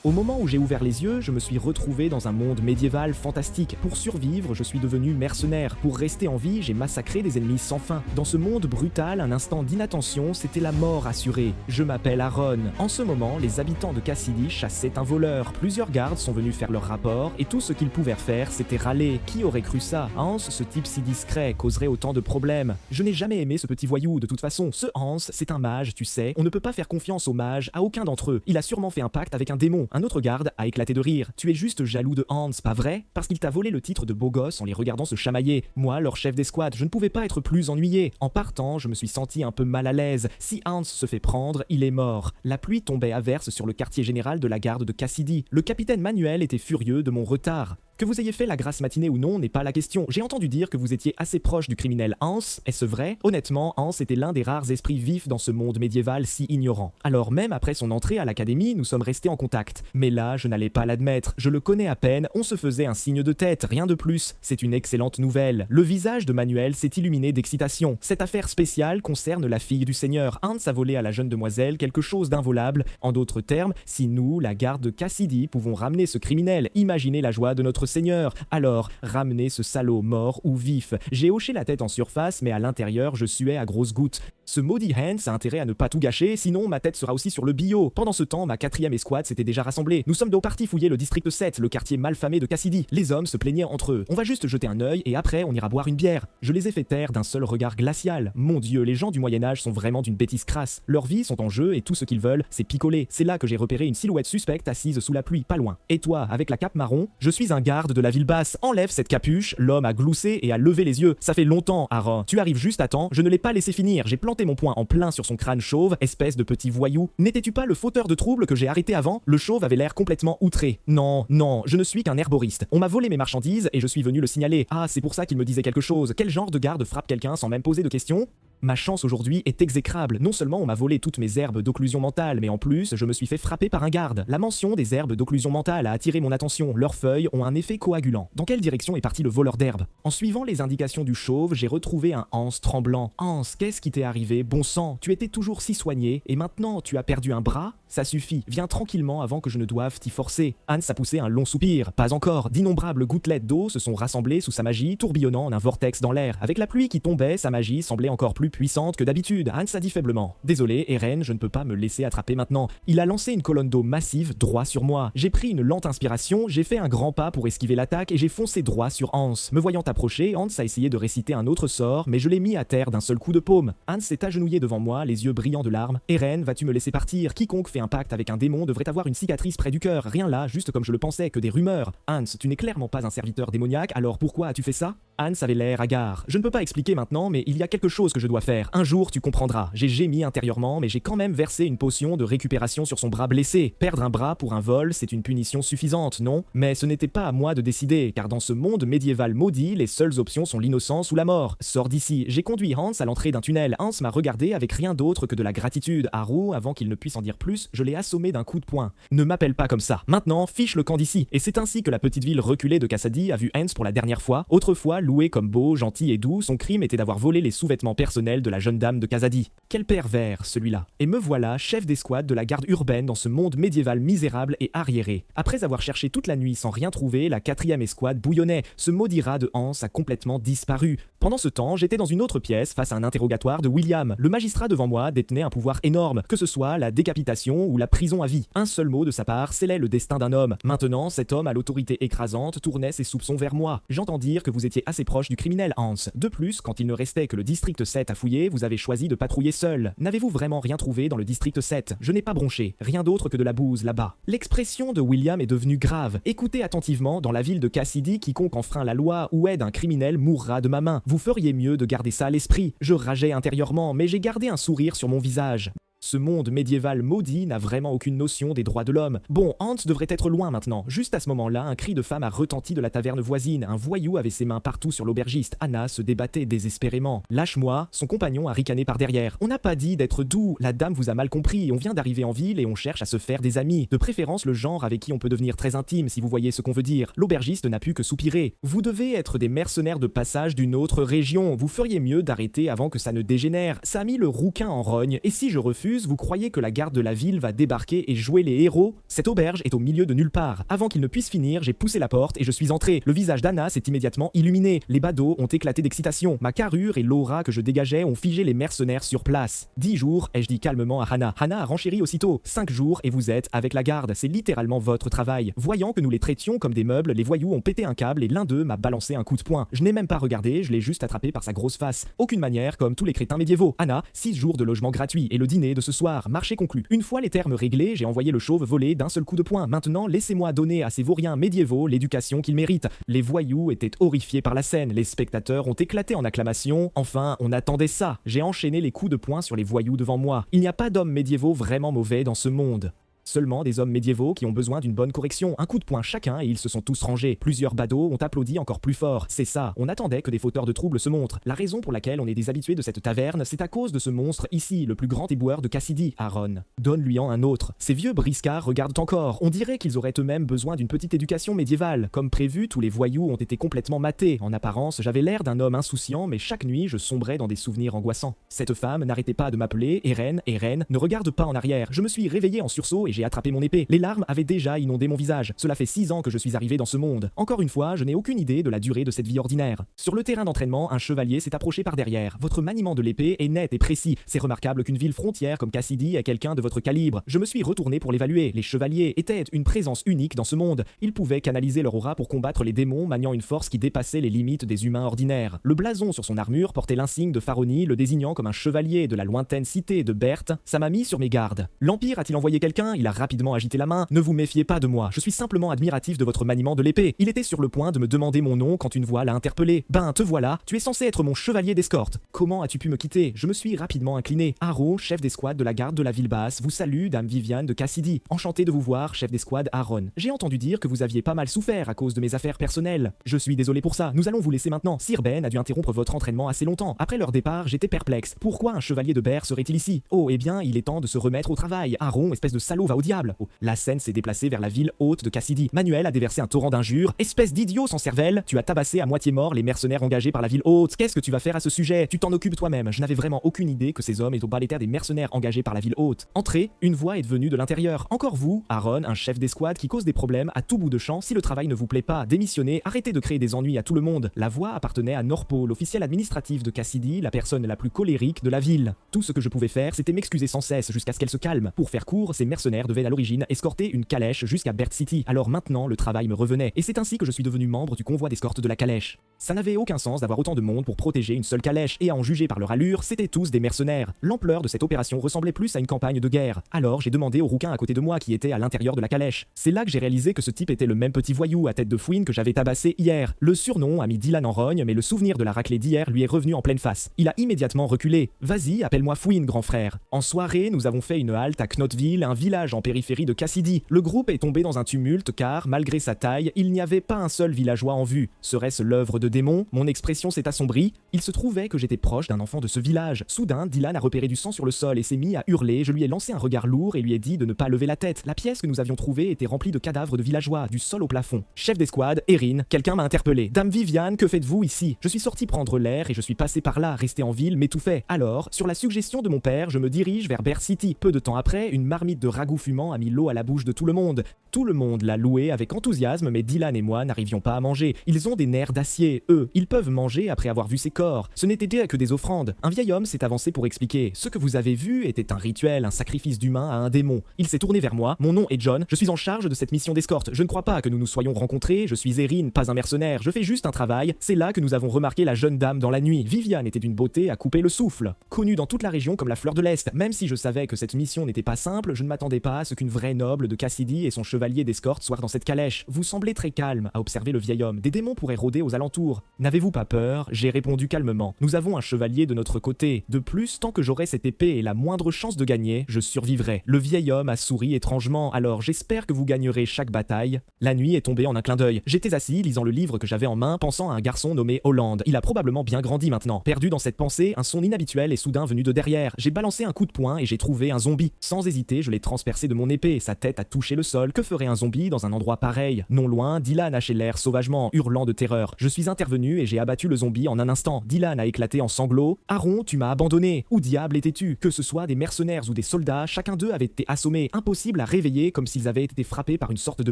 Au moment où j'ai ouvert les yeux, je me suis retrouvé dans un monde médiéval fantastique. Pour survivre, je suis devenu mercenaire. Pour rester en vie, j'ai massacré des ennemis sans fin. Dans ce monde brutal, un instant d'inattention, c'était la mort assurée. Je m'appelle Aaron. En ce moment, les habitants de Cassidy chassaient un voleur. Plusieurs gardes sont venus faire leur rapport, et tout ce qu'ils pouvaient faire, c'était râler. Qui aurait cru ça? Hans, ce type si discret, causerait autant de problèmes. Je n'ai jamais aimé ce petit voyou, de toute façon. Ce Hans, c'est un mage, tu sais. On ne peut pas faire confiance aux mages, à aucun d'entre eux. Il a sûrement fait un pacte avec un démon. Un autre garde a éclaté de rire. Tu es juste jaloux de Hans, pas vrai? Parce qu'il t'a volé le titre de beau gosse en les regardant se chamailler. Moi, leur chef d'escouade, je ne pouvais pas être plus ennuyé. En partant, je me suis senti un peu mal à l'aise. Si Hans se fait prendre, il est mort. La pluie tombait à verse sur le quartier général de la garde de Cassidy. Le capitaine Manuel était furieux de mon retard. Que vous ayez fait la grasse matinée ou non n'est pas la question. J'ai entendu dire que vous étiez assez proche du criminel Hans. Est-ce vrai? Honnêtement, Hans était l'un des rares esprits vifs dans ce monde médiéval si ignorant. Alors même après son entrée à l'académie, nous sommes restés en contact. Mais là, je n'allais pas l'admettre. Je le connais à peine, on se faisait un signe de tête, rien de plus. C'est une excellente nouvelle. Le visage de Manuel s'est illuminé d'excitation. Cette affaire spéciale concerne la fille du seigneur. Hans a volé à la jeune demoiselle quelque chose d'involable. En d'autres termes, si nous, la garde de Cassidy, pouvons ramener ce criminel, imaginez la joie de notre seigneur. Alors, ramenez ce salaud mort ou vif. J'ai hoché la tête en surface, mais à l'intérieur, je suais à grosses gouttes. Ce maudit Hans a intérêt à ne pas tout gâcher, sinon ma tête sera aussi sur le bio. Pendant ce temps, ma 4e escouade s'était déjà rassemblée. Nous sommes partis fouiller le district 7, le quartier malfamé de Cassidy. Les hommes se plaignaient entre eux. On va juste jeter un œil et après on ira boire une bière. Je les ai fait taire d'un seul regard glacial. Mon Dieu, les gens du Moyen-Âge sont vraiment d'une bêtise crasse. Leurs vies sont en jeu et tout ce qu'ils veulent, c'est picoler. C'est là que j'ai repéré une silhouette suspecte assise sous la pluie, pas loin. Et toi, avec la cape marron? Je suis un garde de la ville basse. Enlève cette capuche. L'homme a gloussé et a levé les yeux. Ça fait longtemps, Aaron. Tu arrives juste à temps. Je ne l'ai pas laissé finir. J'ai planté mon poing en plein sur son crâne chauve, espèce de petit voyou. N'étais-tu pas le fauteur de troubles que j'ai arrêté avant? Le chauve avait l'air complètement outré. Non, je ne suis qu'un herboriste. On m'a volé mes marchandises et je suis venu le signaler. Ah, c'est pour ça qu'il me disait quelque chose. Quel genre de garde frappe quelqu'un sans même poser de questions? Ma chance aujourd'hui est exécrable. Non seulement on m'a volé toutes mes herbes d'occlusion mentale, mais en plus, je me suis fait frapper par un garde. La mention des herbes d'occlusion mentale a attiré mon attention. Leurs feuilles ont un effet coagulant. Dans quelle direction est parti le voleur d'herbes? En suivant les indications du chauve, j'ai retrouvé un Hans tremblant. Hans, qu'est-ce qui t'est arrivé? Bon sang, tu étais toujours si soigné, et maintenant tu as perdu un bras? Ça suffit, viens tranquillement avant que je ne doive t'y forcer. Hans a poussé un long soupir. Pas encore. D'innombrables gouttelettes d'eau se sont rassemblées sous sa magie, tourbillonnant en un vortex dans l'air. Avec la pluie qui tombait, sa magie semblait encore plus puissante que d'habitude. Hans a dit faiblement. Désolé, Eren, je ne peux pas me laisser attraper maintenant. Il a lancé une colonne d'eau massive droit sur moi. J'ai pris une lente inspiration, j'ai fait un grand pas pour esquiver l'attaque et j'ai foncé droit sur Hans. Me voyant approcher, Hans a essayé de réciter un autre sort, mais je l'ai mis à terre d'un seul coup de paume. Hans s'est agenouillé devant moi, les yeux brillants de larmes. Eren, vas-tu me laisser partir? Quiconque fait un pacte avec un démon devrait avoir une cicatrice près du cœur. Rien là, juste comme je le pensais, que des rumeurs. Hans, tu n'es clairement pas un serviteur démoniaque, alors pourquoi as-tu fait ça? Hans avait l'air hagard. Je ne peux pas expliquer maintenant, mais il y a quelque chose que je dois faire. Un jour, tu comprendras. J'ai gémi intérieurement, mais j'ai quand même versé une potion de récupération sur son bras blessé. Perdre un bras pour un vol, c'est une punition suffisante, non? Mais ce n'était pas à moi de décider, car dans ce monde médiéval maudit, les seules options sont l'innocence ou la mort. Sors d'ici. J'ai conduit Hans à l'entrée d'un tunnel. Hans m'a regardé avec rien d'autre que de la gratitude. Haru, avant qu'il ne puisse en dire plus, je l'ai assommé d'un coup de poing. Ne m'appelle pas comme ça. Maintenant, fiche le camp d'ici. Et c'est ainsi que la petite ville reculée de Cassidy a vu Hans pour la dernière fois. Autrefois, loué comme beau, gentil et doux, son crime était d'avoir volé les sous-vêtements personnels de la jeune dame de Cassidy. Quel pervers, celui-là. Et me voilà, chef d'escouade de la garde urbaine dans ce monde médiéval misérable et arriéré. Après avoir cherché toute la nuit sans rien trouver, la 4e escouade bouillonnait. Ce maudit rat de Hans a complètement disparu. Pendant ce temps, j'étais dans une autre pièce face à un interrogatoire de William. Le magistrat devant moi détenait un pouvoir énorme, que ce soit la décapitation ou la prison à vie. Un seul mot de sa part scellait le destin d'un homme. Maintenant, cet homme à l'autorité écrasante tournait ses soupçons vers moi. J'entends dire que vous étiez assez proche du criminel, Hans. De plus, quand il ne restait que le district 7 à fouiller, vous avez choisi de patrouiller seul. N'avez-vous vraiment rien trouvé dans le district 7? Je n'ai pas bronché. Rien d'autre que de la bouse là-bas. L'expression de William est devenue grave. Écoutez attentivement, dans la ville de Cassidy, quiconque enfreint la loi ou aide un criminel mourra de ma main. Vous feriez mieux de garder ça à l'esprit. Je rageais intérieurement, mais j'ai gardé un sourire sur mon visage. Ce monde médiéval maudit n'a vraiment aucune notion des droits de l'homme. Bon, Hans devrait être loin maintenant. Juste à ce moment-là, un cri de femme a retenti de la taverne voisine. Un voyou avait ses mains partout sur l'aubergiste. Anna se débattait désespérément. Lâche-moi, son compagnon a ricané par derrière. On n'a pas dit d'être doux, la dame vous a mal compris. On vient d'arriver en ville et on cherche à se faire des amis. De préférence le genre avec qui on peut devenir très intime, si vous voyez ce qu'on veut dire. L'aubergiste n'a pu que soupirer. Vous devez être des mercenaires de passage d'une autre région. Vous feriez mieux d'arrêter avant que ça ne dégénère. Ça a mis le rouquin en rogne. Et si je refuse, plus, vous croyez que la garde de la ville va débarquer et jouer les héros? Cette auberge est au milieu de nulle part. Avant qu'il ne puisse finir, j'ai poussé la porte et je suis entré. Le visage d'Anna s'est immédiatement illuminé. Les badauds ont éclaté d'excitation. Ma carrure et l'aura que je dégageais ont figé les mercenaires sur place. 10 jours, ai-je dit calmement à Hannah. Hannah a renchéri aussitôt. 5 jours et vous êtes avec la garde. C'est littéralement votre travail. Voyant que nous les traitions comme des meubles, les voyous ont pété un câble et l'un d'eux m'a balancé un coup de poing. Je n'ai même pas regardé, je l'ai juste attrapé par sa grosse face. Aucune manière, comme tous les crétins médiévaux. Anna, 6 jours de logement gratuit et le dîner de ce soir. Marché conclu. Une fois les termes réglés, j'ai envoyé le chauve voler d'un seul coup de poing. Maintenant, laissez-moi donner à ces vauriens médiévaux l'éducation qu'ils méritent. Les voyous étaient horrifiés par la scène. Les spectateurs ont éclaté en acclamations. Enfin, on attendait ça. J'ai enchaîné les coups de poing sur les voyous devant moi. Il n'y a pas d'hommes médiévaux vraiment mauvais dans ce monde. Seulement des hommes médiévaux qui ont besoin d'une bonne correction. Un coup de poing chacun et ils se sont tous rangés. Plusieurs badauds ont applaudi encore plus fort. C'est ça, on attendait que des fauteurs de troubles se montrent. La raison pour laquelle on est des habitués de cette taverne, c'est à cause de ce monstre ici, le plus grand éboueur de Cassidy, Aaron. Donne-lui-en un autre. Ces vieux briscards regardent encore. On dirait qu'ils auraient eux-mêmes besoin d'une petite éducation médiévale. Comme prévu, tous les voyous ont été complètement matés. En apparence, j'avais l'air d'un homme insouciant, mais chaque nuit, je sombrais dans des souvenirs angoissants. Cette femme n'arrêtait pas de m'appeler, Eren, ne regarde pas en arrière. Je me suis réveillé en sursaut et j'ai attrapé mon épée. Les larmes avaient déjà inondé mon visage. Cela fait 6 ans que je suis arrivé dans ce monde. Encore une fois, je n'ai aucune idée de la durée de cette vie ordinaire. Sur le terrain d'entraînement, un chevalier s'est approché par derrière. Votre maniement de l'épée est net et précis. C'est remarquable qu'une ville frontière comme Cassidy ait quelqu'un de votre calibre. Je me suis retourné pour l'évaluer. Les chevaliers étaient une présence unique dans ce monde. Ils pouvaient canaliser leur aura pour combattre les démons, maniant une force qui dépassait les limites des humains ordinaires. Le blason sur son armure portait l'insigne de Faroni, le désignant comme un chevalier de la lointaine cité de Berthe. Ça m'a mis sur mes gardes. L'Empire a-t-il envoyé quelqu'un? Il a rapidement agité la main. Ne vous méfiez pas de moi, je suis simplement admiratif de votre maniement de l'épée. Il était sur le point de me demander mon nom quand une voix l'a interpellé. Ben, te voilà, tu es censé être mon chevalier d'escorte. Comment as-tu pu me quitter? Je me suis rapidement incliné. Aro, chef d'escouade de la garde de la ville basse, vous salue, dame Viviane de Cassidy. Enchanté de vous voir, chef d'escouade Aaron. J'ai entendu dire que vous aviez pas mal souffert à cause de mes affaires personnelles. Je suis désolé pour ça, nous allons vous laisser maintenant. Sir Ben a dû interrompre votre entraînement assez longtemps. Après leur départ, j'étais perplexe. Pourquoi un chevalier de Berre serait-il ici? Oh, eh bien, il est temps de se remettre au travail. Aaron, espèce de salaud, va au diable. Oh, la scène s'est déplacée vers la ville haute de Cassidy. Manuel a déversé un torrent d'injures. Espèce d'idiot sans cervelle, tu as tabassé à moitié mort les mercenaires engagés par la ville haute. Qu'est-ce que tu vas faire à ce sujet? Tu t'en occupes toi-même. Je n'avais vraiment aucune idée que ces hommes étaient au bas les terres des mercenaires engagés par la ville haute. Entrez, une voix est venue de l'intérieur. Encore vous, Aaron, un chef d'escouade qui cause des problèmes à tout bout de champ. Si le travail ne vous plaît pas, démissionnez, arrêtez de créer des ennuis à tout le monde. La voix appartenait à Norpo, l'officiel administratif de Cassidy, la personne la plus colérique de la ville. Tout ce que je pouvais faire, c'était m'excuser sans cesse jusqu'à ce qu'elle se calme. Pour faire court, ces mercenaires devaient à l'origine escorter une calèche jusqu'à Bert City. Alors maintenant, le travail me revenait. Et c'est ainsi que je suis devenu membre du convoi d'escorte de la calèche. Ça n'avait aucun sens d'avoir autant de monde pour protéger une seule calèche, et à en juger par leur allure, c'étaient tous des mercenaires. L'ampleur de cette opération ressemblait plus à une campagne de guerre. Alors j'ai demandé au rouquin à côté de moi qui était à l'intérieur de la calèche. C'est là que j'ai réalisé que ce type était le même petit voyou à tête de fouine que j'avais tabassé hier. Le surnom a mis Dylan en rogne, mais le souvenir de la raclée d'hier lui est revenu en pleine face. Il a immédiatement reculé. Vas-y, appelle-moi Fouine, grand frère. En soirée, nous avons fait une halte à Knotville, un village en périphérie de Cassidy. Le groupe est tombé dans un tumulte car, malgré sa taille, il n'y avait pas un seul villageois en vue. Serait-ce l'œuvre de démons? Mon expression s'est assombrie. Il se trouvait que j'étais proche d'un enfant de ce village. Soudain, Dylan a repéré du sang sur le sol et s'est mis à hurler. Je lui ai lancé un regard lourd et lui ai dit de ne pas lever la tête. La pièce que nous avions trouvée était remplie de cadavres de villageois, du sol au plafond. Chef d'escouade, Erin, quelqu'un m'a interpellé. Dame Viviane, que faites-vous ici? Je suis sorti prendre l'air et je suis passé par là. Rester en ville m'étouffait. Alors, sur la suggestion de mon père, je me dirige vers Bear City. Peu de temps après, une marmite de ragoût fumant a mis l'eau à la bouche de tout le monde. Tout le monde l'a loué avec enthousiasme, mais Dylan et moi n'arrivions pas à manger. Ils ont des nerfs d'acier, eux. Ils peuvent manger après avoir vu ses corps. Ce n'était que des offrandes. Un vieil homme s'est avancé pour expliquer. Ce que vous avez vu était un rituel, un sacrifice d'humain à un démon. Il s'est tourné vers moi. Mon nom est John. Je suis en charge de cette mission d'escorte. Je ne crois pas que nous nous soyons rencontrés. Je suis Erin, pas un mercenaire. Je fais juste un travail. C'est là que nous avons remarqué la jeune dame dans la nuit. Viviane était d'une beauté à couper le souffle. Connue dans toute la région comme la fleur de l'Est. Même si je savais que cette mission n'était pas simple, je ne m'attendais pas à ce qu'une vraie noble de Cassidy et son chevalier d'escorte soient dans cette calèche. Vous semblez très calme, a observé le vieil homme. Des démons pourraient rôder aux alentours. N'avez-vous pas peur? J'ai répondu calmement. Nous avons un chevalier de notre côté. De plus, tant que j'aurai cette épée et la moindre chance de gagner, je survivrai. Le vieil homme a souri étrangement. Alors j'espère que vous gagnerez chaque bataille. La nuit est tombée en un clin d'œil. J'étais assis, lisant le livre que j'avais en main, pensant à un garçon nommé Holland. Il a probablement bien grandi maintenant. Perdu dans cette pensée, un son inhabituel est soudain venu de derrière. J'ai balancé un coup de poing et j'ai trouvé un zombie. Sans hésiter, je l'ai transpercé traversé de mon épée, sa tête a touché le sol. Que ferait un zombie dans un endroit pareil? Non loin, Dylan hachait l'air sauvagement, hurlant de terreur. Je suis intervenu et j'ai abattu le zombie en un instant. Dylan a éclaté en sanglots. Aaron, tu m'as abandonné. Où diable étais-tu? Que ce soit des mercenaires ou des soldats, chacun d'eux avait été assommé. Impossible à réveiller, comme s'ils avaient été frappés par une sorte de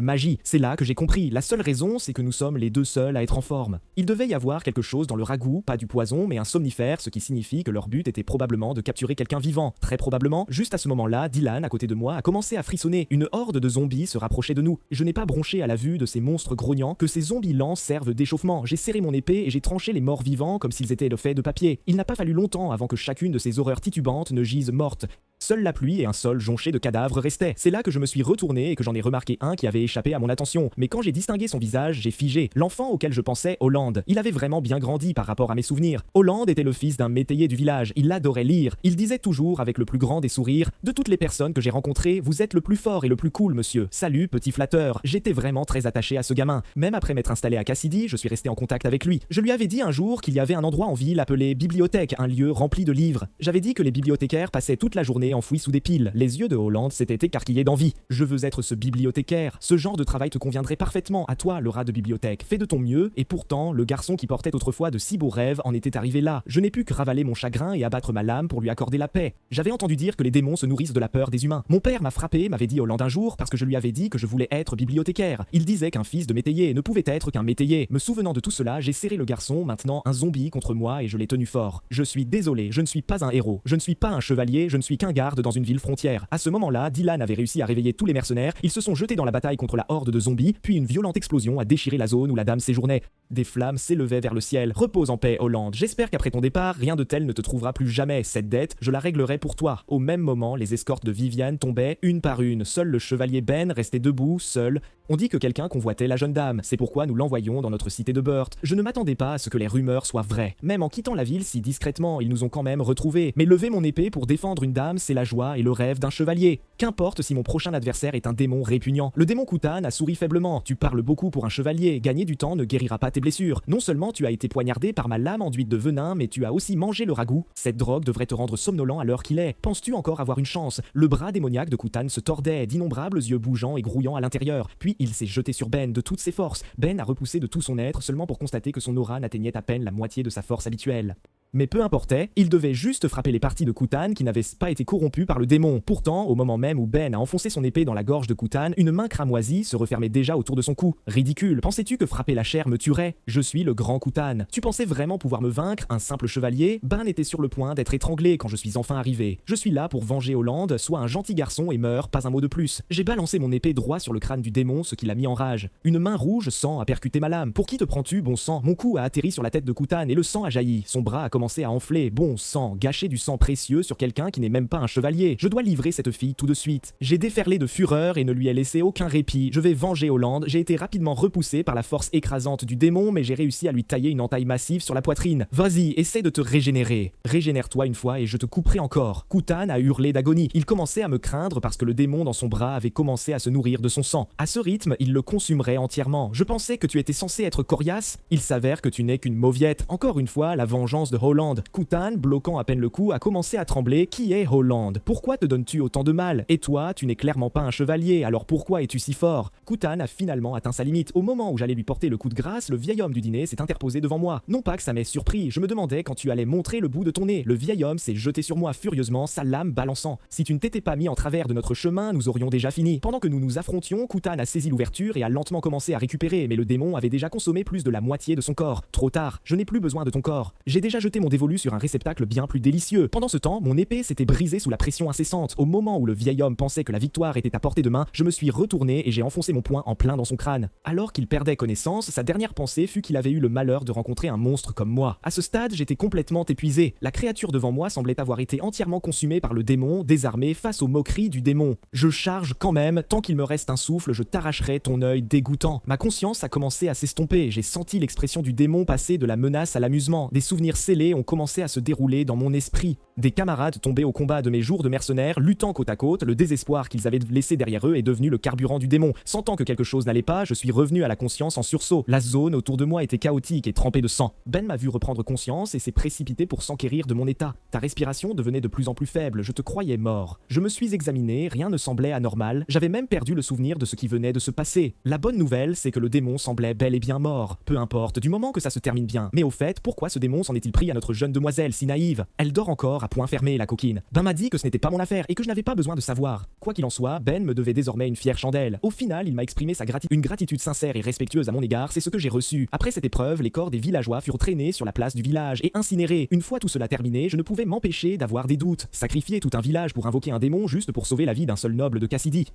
magie. C'est là que j'ai compris. La seule raison, c'est que nous sommes les deux seuls à être en forme. Il devait y avoir quelque chose dans le ragoût, pas du poison, mais un somnifère, ce qui signifie que leur but était probablement de capturer quelqu'un vivant. Très probablement, juste à ce moment-là, Dylan, à côté de moi, a commencé à frissonner. Une horde de zombies se rapprochait de nous. Je n'ai pas bronché à la vue de ces monstres grognants, que ces zombies lents servent d'échauffement. J'ai serré mon épée et j'ai tranché les morts vivants comme s'ils étaient le fait de papier. Il n'a pas fallu longtemps avant que chacune de ces horreurs titubantes ne gise morte. Seule la pluie et un sol jonché de cadavres restaient. C'est là que je me suis retourné et que j'en ai remarqué un qui avait échappé à mon attention. Mais quand j'ai distingué son visage, j'ai figé. L'enfant auquel je pensais, Holland. Il avait vraiment bien grandi par rapport à mes souvenirs. Holland était le fils d'un métayer du village. Il adorait lire. Il disait toujours avec le plus grand des sourires: de toutes les personnes que j'ai rencontrées, vous êtes le plus fort et le plus cool, monsieur. Salut, petit flatteur. J'étais vraiment très attaché à ce gamin. Même après m'être installé à Cassidy, je suis resté en contact avec lui. Je lui avais dit un jour qu'il y avait un endroit en ville appelé bibliothèque, un lieu rempli de livres. J'avais dit que les bibliothécaires passaient toute la journée enfouis sous des piles. Les yeux de Holland s'étaient écarquillés d'envie. Je veux être ce bibliothécaire. Ce genre de travail te conviendrait parfaitement. À toi, le rat de bibliothèque. Fais de ton mieux. Et pourtant, le garçon qui portait autrefois de si beaux rêves en était arrivé là. Je n'ai pu que ravaler mon chagrin et abattre ma lame pour lui accorder la paix. J'avais entendu dire que les démons se nourrissent de la peur des humains. Mon père m'a frappé, m'avait dit Holland un jour, parce que je lui avais dit que je voulais être bibliothécaire. Il disait qu'un fils de métayer ne pouvait être qu'un métayer. Me souvenant de tout cela, j'ai serré le garçon, maintenant un zombie contre moi, et je l'ai tenu fort. Je suis désolé, je ne suis pas un héros. Je ne suis pas un chevalier, je ne suis qu'un garde dans une ville frontière. À ce moment-là, Dylan avait réussi à réveiller tous les mercenaires. Ils se sont jetés dans la bataille contre la horde de zombies, puis une violente explosion a déchiré la zone où la dame séjournait. Des flammes s'élevaient vers le ciel. Repose en paix, Holland. J'espère qu'après ton départ, rien de tel ne te trouvera plus jamais. Cette dette, je la réglerai pour toi. Au même moment, les escortes de Viviane tombaient une par une. Seul le chevalier Ben restait debout, seul. On dit que quelqu'un convoitait la jeune dame. C'est pourquoi nous l'envoyons dans notre cité de Burt. Je ne m'attendais pas à ce que les rumeurs soient vraies. Même en quittant la ville si discrètement, ils nous ont quand même retrouvés. Mais lever mon épée pour défendre une dame, c'est la joie et le rêve d'un chevalier. Qu'importe si mon prochain adversaire est un démon répugnant. Le démon Kutan a souri faiblement. Tu parles beaucoup pour un chevalier. Gagner du temps ne guérira pas tes blessures. Non seulement tu as été poignardé par ma lame enduite de venin, mais tu as aussi mangé le ragoût. Cette drogue devrait te rendre somnolent à l'heure qu'il est. Penses-tu encore avoir une chance? Le bras démoniaque de Kutan se tordait, d'innombrables yeux bougeants et grouillants à l'intérieur. Puis il s'est jeté sur Ben de toutes ses forces. Ben a repoussé de tout son être seulement pour constater que son aura n'atteignait à peine la moitié de sa force habituelle. Mais peu importait, il devait juste frapper les parties de Kutan qui n'avaient pas été corrompues par le démon. Pourtant, au moment même où Ben a enfoncé son épée dans la gorge de Kutan, une main cramoisie se refermait déjà autour de son cou. Ridicule, pensais-tu que frapper la chair me tuerait? Je suis le grand Kutan. Tu pensais vraiment pouvoir me vaincre, un simple chevalier? Ben était sur le point d'être étranglé quand je suis enfin arrivé. Je suis là pour venger Holland, sois un gentil garçon et meurs, pas un mot de plus. J'ai balancé mon épée droit sur le crâne du démon, ce qui l'a mis en rage. Une main rouge sang a percuté ma lame. Pour qui te prends-tu, bon sang? Mon coup a atterri sur la tête de Kutan et le sang a jailli. Son bras a commencé à enfler. Bon sang, gâcher du sang précieux sur quelqu'un qui n'est même pas un chevalier. Je dois livrer cette fille tout de suite. J'ai déferlé de fureur et ne lui ai laissé aucun répit. Je vais venger Holland. J'ai été rapidement repoussé par la force écrasante du démon, mais j'ai réussi à lui tailler une entaille massive sur la poitrine. Vas-y, essaie de te régénérer. Régénère-toi une fois et je te couperai encore. Kutan a hurlé d'agonie. Il commençait à me craindre parce que le démon dans son bras avait commencé à se nourrir de son sang. À ce rythme, il le consumerait entièrement. Je pensais que tu étais censé être coriace. Il s'avère que tu n'es qu'une mauviette. Encore une fois, la vengeance de Holland. Kutan, bloquant à peine le coup, a commencé à trembler. Qui est Holland? Pourquoi te donnes-tu autant de mal? Et toi, tu n'es clairement pas un chevalier, alors pourquoi es-tu si fort? Kutan a finalement atteint sa limite. Au moment où j'allais lui porter le coup de grâce, le vieil homme du dîner s'est interposé devant moi. Non pas que ça m'ait surpris, je me demandais quand tu allais montrer le bout de ton nez. Le vieil homme s'est jeté sur moi furieusement, sa lame balançant. Si tu ne t'étais pas mis en travers de notre chemin, nous aurions déjà fini. Pendant que nous nous affrontions, Kutan a saisi l'ouverture et a lentement commencé à récupérer, mais le démon avait déjà consommé plus de la moitié de son corps. Trop tard, je n'ai plus besoin de ton corps. J'ai déjà jeté mon dévolu sur un réceptacle bien plus délicieux. Pendant ce temps, mon épée s'était brisée sous la pression incessante. Au moment où le vieil homme pensait que la victoire était à portée de main, je me suis retourné et j'ai enfoncé mon poing en plein dans son crâne. Alors qu'il perdait connaissance, sa dernière pensée fut qu'il avait eu le malheur de rencontrer un monstre comme moi. À ce stade, j'étais complètement épuisé. La créature devant moi semblait avoir été entièrement consumée par le démon, désarmé face aux moqueries du démon. Je charge quand même, tant qu'il me reste un souffle, je t'arracherai ton œil dégoûtant. Ma conscience a commencé à s'estomper, j'ai senti l'expression du démon passer de la menace à l'amusement. Des souvenirs scellés parallèles ont commencé à se dérouler dans mon esprit. Des camarades tombés au combat de mes jours de mercenaires, luttant côte à côte, le désespoir qu'ils avaient laissé derrière eux est devenu le carburant du démon. Sentant que quelque chose n'allait pas, je suis revenu à la conscience en sursaut. La zone autour de moi était chaotique et trempée de sang. Ben m'a vu reprendre conscience et s'est précipité pour s'enquérir de mon état. Ta respiration devenait de plus en plus faible, je te croyais mort. Je me suis examiné, rien ne semblait anormal, j'avais même perdu le souvenir de ce qui venait de se passer. La bonne nouvelle, c'est que le démon semblait bel et bien mort. Peu importe, du moment que ça se termine bien. Mais au fait, pourquoi ce démon s'en est-il pris à notre jeune demoiselle si naïve? Elle dort encore à point fermé, la coquine. Ben m'a dit que ce n'était pas mon affaire et que je n'avais pas besoin de savoir. Quoi qu'il en soit, Ben me devait désormais une fière chandelle. Au final, il m'a exprimé une gratitude sincère et respectueuse à mon égard, c'est ce que j'ai reçu. Après cette épreuve, les corps des villageois furent traînés sur la place du village et incinérés. Une fois tout cela terminé, je ne pouvais m'empêcher d'avoir des doutes. Sacrifier tout un village pour invoquer un démon juste pour sauver la vie d'un seul noble de Cassidy.